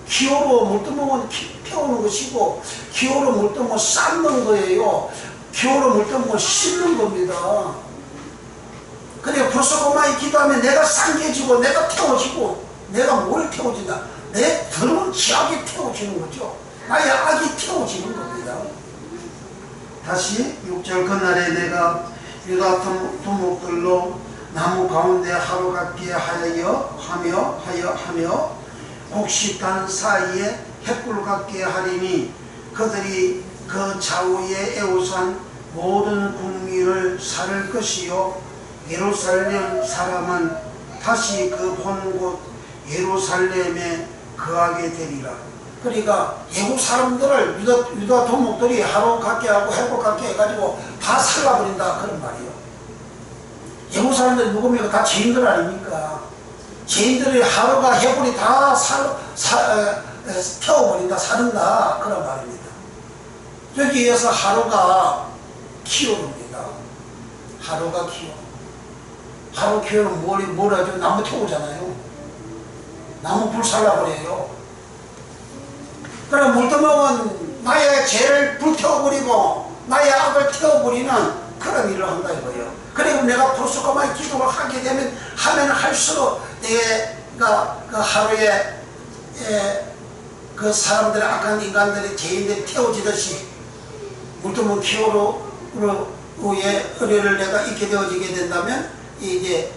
기호로 물떠먹은 태우는 것이고 기호로 물떠먹은 삶는 거예요. 기호로 물떠먹은 씻는 겁니다. 그래 벌써 그만이 기도하면 내가 상해지고 내가 태워지고 내가 뭘 태워진다? 내 더러운 지악이 태워지는 거죠. 나의 악이 태워지는 겁니다. 다시 6절 그날에 내가 유다 두목들로 나무 가운데 하루 같게 하며 곡식단 사이에 횃불 같게 하리니 그들이 그 좌우에 에워싼 모든 국민을 살을 것이요 예루살렘 사람은 다시 그 본 곳 예루살렘에 거하게 되리라. 그러니까 예국 사람들을 유다 도목들이 하루 같게 하고 횃불 같게 해가지고 다 살라버린다 그런 말이에요. 예국 사람들이 누굽니까? 다 죄인들 아닙니까? 죄인들이 하루가 횃불이 다 태워버린다, 사른다 그런 말입니다. 여기에서 하루가 키워줍니다. 하루가 키워. 하루 키우는 뭘 하죠? 나무 태우잖아요. 나무 불 살라버려요. 그럼 물떠먹은 나의 죄를 불태워버리고 나의 악을 태워버리는 그런 일을 한다 이거예요. 그리고 내가 불쑥하게 기도를 하게 되면 하면 할수록 내가 그 하루에 그 사람들의 악한 인간들의 죄인들이 태워지듯이 물떠먹은 기호로의 의뢰를 내가 잊게 되어지게 된다면 이제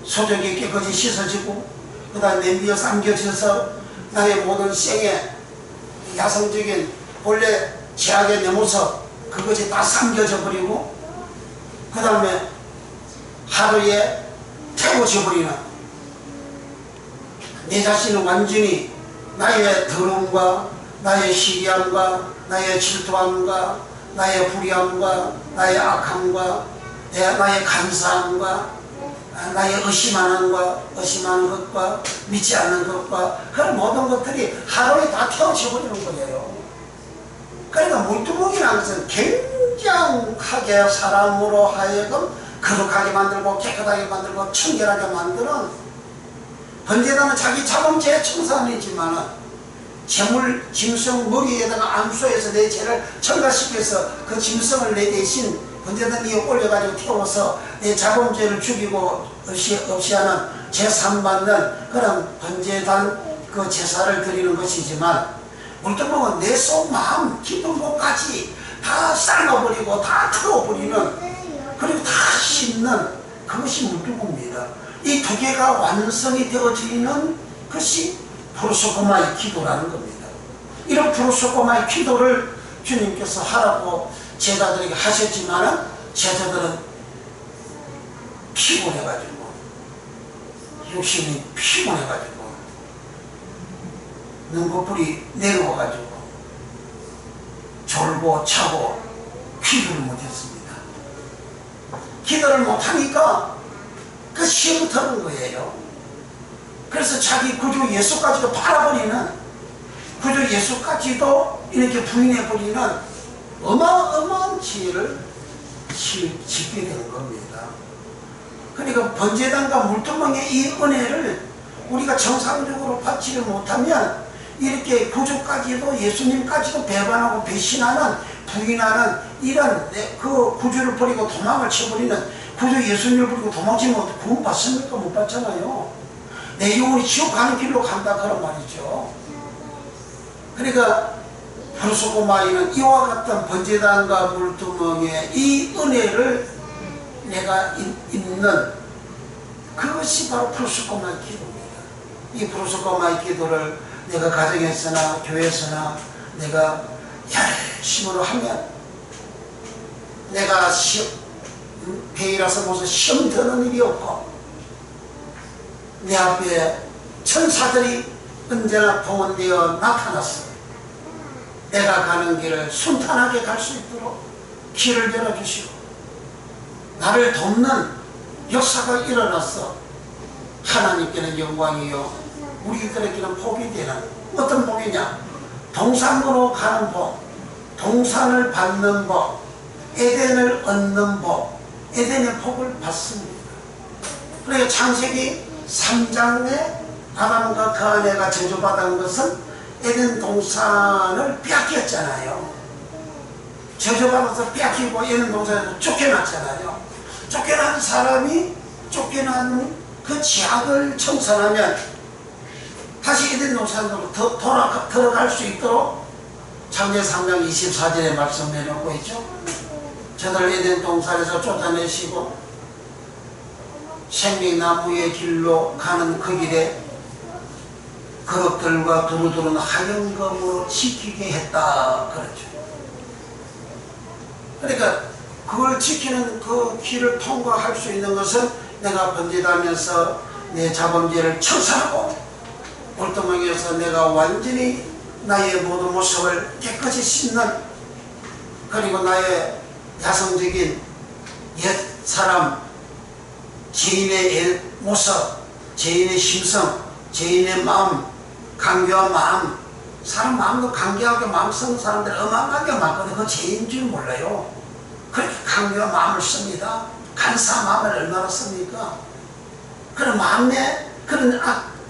소적이 깨끗이 씻어지고 그 다음에 냄비에 삼겨져서 나의 모든 생의 야성적인 원래 죄악의 내 모습 그것이 다 삼겨져 버리고 그 다음에 하루에 태워져 버리는 내 자신은 완전히 나의 더러움과 나의 시기함과 나의 질투함과 나의 불의함과 나의 악함과 나의 간사함과 나의 의심하는 것과 믿지 않는 것과 그런 모든 것들이 하루에 다 태워져 버리는 거예요. 그러니까 물두멍이라는 것은 굉장하게 사람으로 하여금 거룩하게 만들고 깨끗하게 만들고 청결하게 만드는 번제단은 자기 자범죄에 청산이지만 재물 짐승 머리에다가 암소해서 내 죄를 첨가시켜서 그 짐승을 내 대신 번제단 위에 올려가지고 태워서 내 자범죄를 죽이고 없이 하는 제삼받는 그런 번제단 그 제사를 드리는 것이지만 물떠먹은 내 속 마음 깊은 곳까지 다 삶아버리고 다 태워버리는 그리고 다 씻는 그것이 물두고입니다. 이 두 개가 완성이 되어지는 것이 프로소고마의 기도라는 겁니다. 이런 프로소고마의 기도를 주님께서 하라고 제자들에게 하셨지만 제자들은 피곤해가지고 육신이 피곤해가지고 눈꺼풀이 내려와가지고 졸고 차고 기도를 못했습니다. 기도를 못하니까 그 시험터는 거예요. 그래서 자기 구주 예수까지도 팔아버리는 구주 예수까지도 이렇게 부인해버리는 어마어마한 지혜를 짓게 되는 겁니다. 그러니까 번제단과 물두멍의 이 은혜를 우리가 정상적으로 받지를 못하면 이렇게 구주까지도 예수님까지도 배반하고 배신하는 부인하는 이런 그 구주를 버리고 도망을 쳐버리는 구주 예수님을 버리고 도망치면 구원 받습니까? 못 받잖아요. 내 영혼이 지옥 가는 길로 간다 그런 말이죠. 그러니까 프로소고마이는 이와 같은 번제단과 물두멍의 이 은혜를 내가 있는 그것이 바로 프로소고마이 기도입니다. 이 프로소고마이 기도를 내가 가정에서나 교회에서나 내가 열심으로 하면 내가 배이라서 무슨 시험 드는 일이 없고 내 앞에 천사들이 언제나 동원되어 나타났어. 내가 가는 길을 순탄하게 갈 수 있도록 길을 열어주시고 나를 돕는 역사가 일어났어. 하나님께는 영광이요 우리들에게는 복이 되는 어떤 복이냐? 동산으로 가는 복, 동산을 받는 복, 에덴을 얻는 복, 에덴의 복을 받습니다. 그러니까 창세기 3장에 아담과 그 아내가 저주받은 것은 에덴 동산을 빼앗겼잖아요. 저주받아서 빼앗기고 에덴 동산에서 쫓겨났잖아요. 쫓겨난 사람이 쫓겨난 그 죄악을 청산하면 다시 에덴 동산으로 들어갈 수 있도록 창세기 3장 24절에 말씀 내놓고 있죠. 저들 에덴 동산에서 쫓아내시고 생명나무의 길로 가는 그 길에 그릇들과 두루두루는 하얀검으로 지키게 했다 그렇죠. 그러니까 그걸 지키는 그 길을 통과할 수 있는 것은 내가 번제하면서 내 자범죄를 청산하고 골두멍에서 내가 완전히 나의 모든 모습을 깨끗이 씻는 그리고 나의 야성적인 옛 사람 죄인의 모습, 죄인의 심성, 죄인의 마음, 간교한 마음, 사람 마음도 간교하게 마음 쓰는 사람들이 어마어마하게 많거든요. 그건 죄인 줄 몰라요. 그렇게 간교한 마음을 씁니다. 간사한 마음을 얼마나 씁니까? 그런 마음에 그런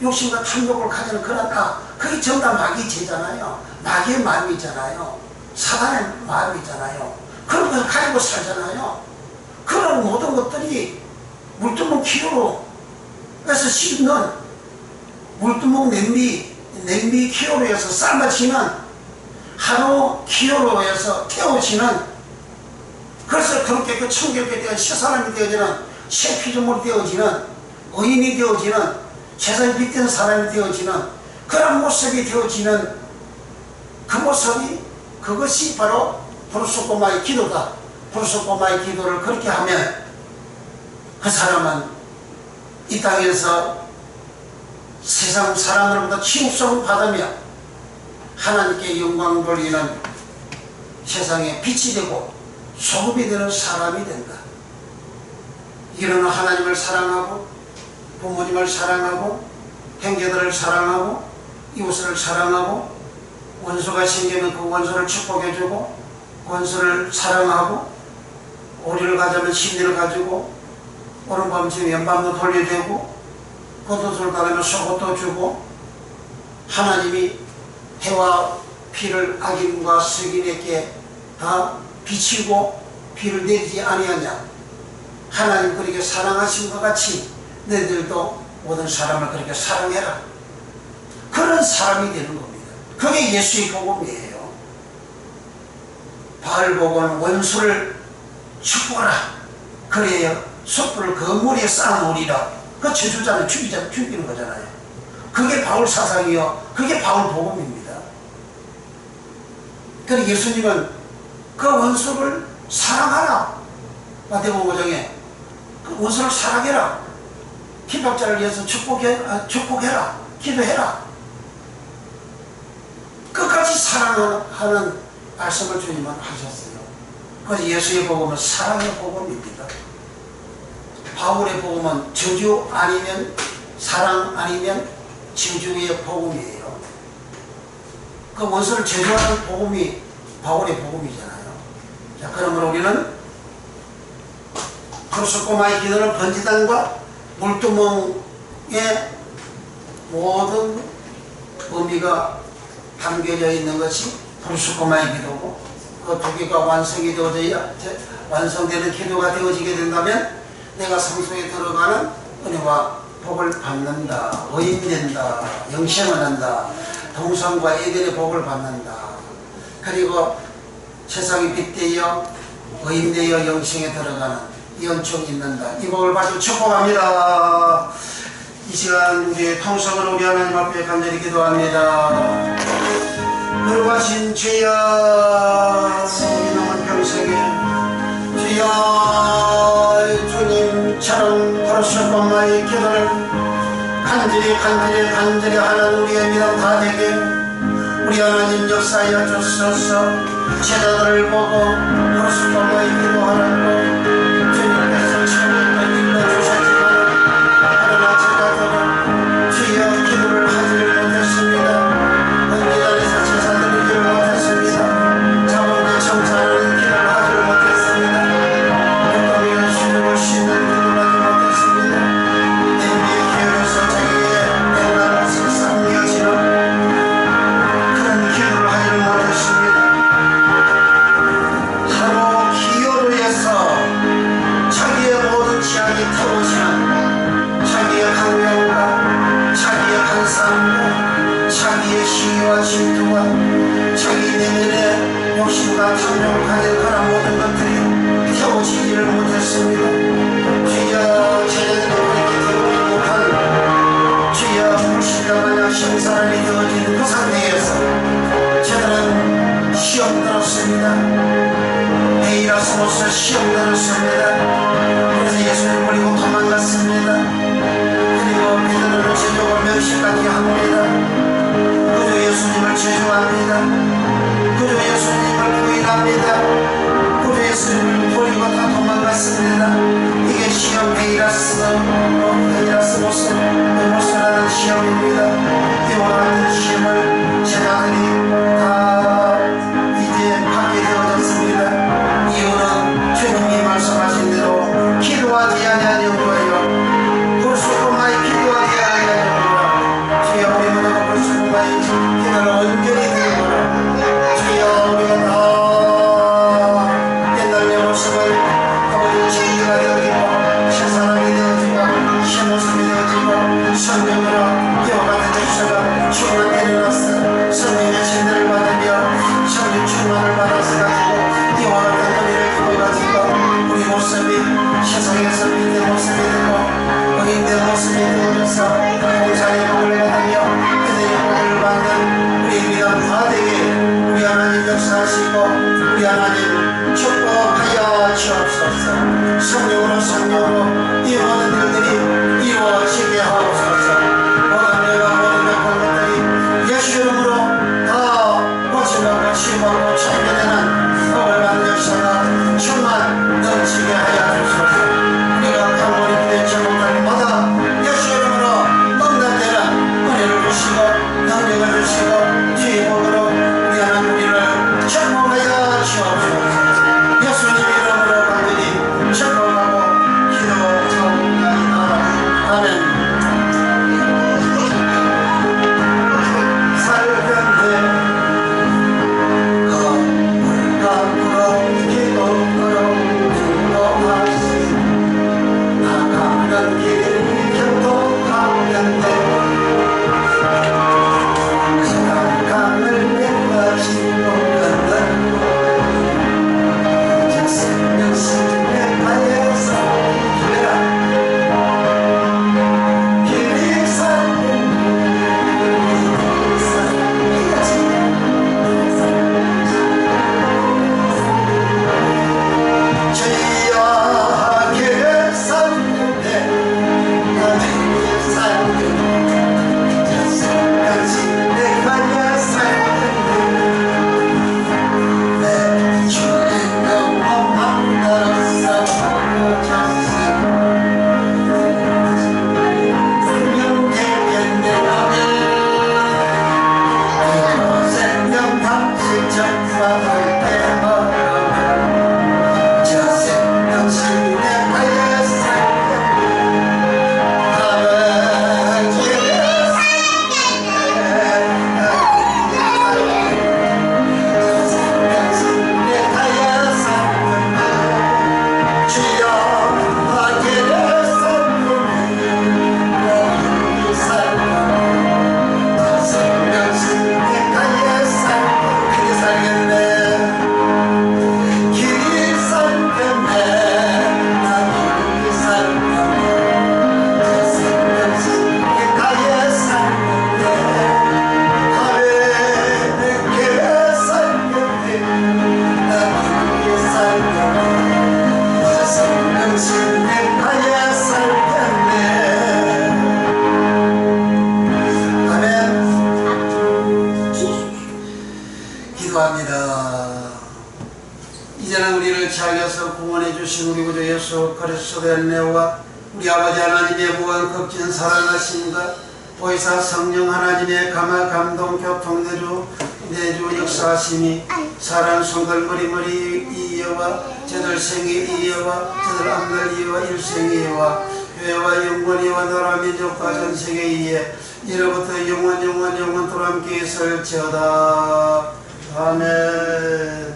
욕심과 탐욕을 가지는 그런 그게 전부 다 마귀의 죄잖아요. 마귀의 마음이잖아요. 사단의 마음이잖아요. 그런 걸 가지고 살잖아요. 그런 모든 것들이 물두멍 키로로 해서 씹는 물두멍 냄비 키로로 해서 삶아지는 한우 키로로 해서 태워지는 그래서 그렇게 그 청결케 되어 새사람이 되어지는 새 피조물이 되어지는 의인이 되어지는 세상에 빗대는 사람이 되어지는 그런 모습이 되어지는 그 모습이 그것이 바로 프로소고마의 기도다. 프로소고마의 기도를 그렇게 하면 그 사람은 이 땅에서 세상 사람으로부터 치욕성을 받으며 하나님께 영광 돌리는 세상에 빛이 되고 소금이 되는 사람이 된다. 이런 하나님을 사랑하고 부모님을 사랑하고 형제들을 사랑하고 이웃을 사랑하고 원수가 생기면 그 원수를 축복해주고 원수를 사랑하고 오리를 가져면 심리를 가지고 오른밤중에 왼밤도 돌려대고 겉옷을 달으면 속옷도 주고 하나님이 해와 피를 악인과 석인에게 다 비치고 피를 내리지 아니하냐. 하나님 그렇게 사랑하신 것 같이 너희들도 모든 사람을 그렇게 사랑해라. 그런 사람이 되는 겁니다. 그게 예수의 복음이에요. 바알복음은 원수를 축복하라. 그래야 촛불을 그 머리에 쌓아놓으리라. 그 저주자는 죽이는 거잖아요. 그게 바울 사상이요. 그게 바울 복음입니다. 그래서 예수님은 그 원수를 사랑하라. 마태복음 5장에 그 원수를 사랑해라. 핍박자를 위해서 축복해라. 기도해라. 끝까지 사랑하는 말씀을 주님은 하셨어요. 그래서 예수의 복음은 사랑의 복음입니다. 바울의 복음은 저주 아니면 사랑 아니면 저주의 복음이에요. 그 원수를 제조하는 복음이 바울의 복음이잖아요. 자, 그러면 우리는 크루스코마의 기도는 번지단과 물두멍에 모든 의미가 담겨져 있는 것이 크루스코마의 기도고, 그 두 개가 완성이 되어져야 완성되는 기도가 되어지게 된다면 내가 성소에 들어가는 은혜와 복을 받는다, 의인된다, 영생을 한다, 동성과 에덴의 복을 받는다. 그리고 세상이 빛되어 의인되어 영생에 들어가는 이 은총이 있는다. 이 복을 받고 축복합니다. 이 시간 우리의 통성을 우리 하나님 앞에 간절히 기도합니다. 거룩하신 주여, 우리 남은 평생에 주여 주님처럼 크루스코마의 기도를 간절히 하는 우리의 믿음 다 되게 우리 하나님 역사하여 주소서. 제자들을 보고 크루스코마의 기도하는 것 주님께서 처음부터 일러주셨지만 그러나 제자들은 주여 기도를 하지를 못했습니다. 언제단에서 제자들이 기도를 못했습니다. 자본의 청산하는 기도를 하지를 못했습니다. 어떤 신을 씻는 기도를 하지 못했습니다. 냄비에 기울여서 자기의 백날 옷을 쌍여지는 그런 기도를 하지를 못했습니다. 하루 기호로 해서 자기의 모든 지향이 태워지는 자기의 강명과 자기의 간사함과 자기의 시기와 질투와 자기 내면의 욕심과 탐욕을 가진 그런 모든 것들이 태워지지를 못했습니다. 주여 제자들이 그렇게 되지 못한 주여 불신과 마냥 심사를 이루어진 그 상태에서 저들은 시험 들었습니다. 에이라스모스 시험 들었습니다. 그래서 예수를 버리고 도망갔습니다. 그리고 베드로는 제족을 멸시까지 합니다. 그저 예수님을 제조합니다. 그저 예수님을 부인합니다. 그저 예수님을 버리고 다 도망갔습니다. 이게 시험 에이라스모스라는 시험입니다. 이와 같은 시험을 제자들이 다 이제 받게 되어졌습니다. 이유는 주님이 말씀하신 대로 기도하지 아니하는 거예요. 크루스코마의 기도하지 아니하는 거라. 주여 우리 모두가 크루스코마의 기도를 온전히 드리노라. 주여 우리가 다 우리를 자기에서 구원해 주신 우리 구주 예수 그리스도의 은혜와 우리 아버지 하나님의 무한 극진 살아나심과 보이사 성령 하나님의 감화 감동 교통 내주 역사하심이 사랑 성들 머리머리 이여와 저들 생의 이여와 저들 앞날 이여와 일생 이여와 교회와 영원히와 나라 민족과 전세계 이에 이로부터 영원토록 함께 있을지어다. 아멘.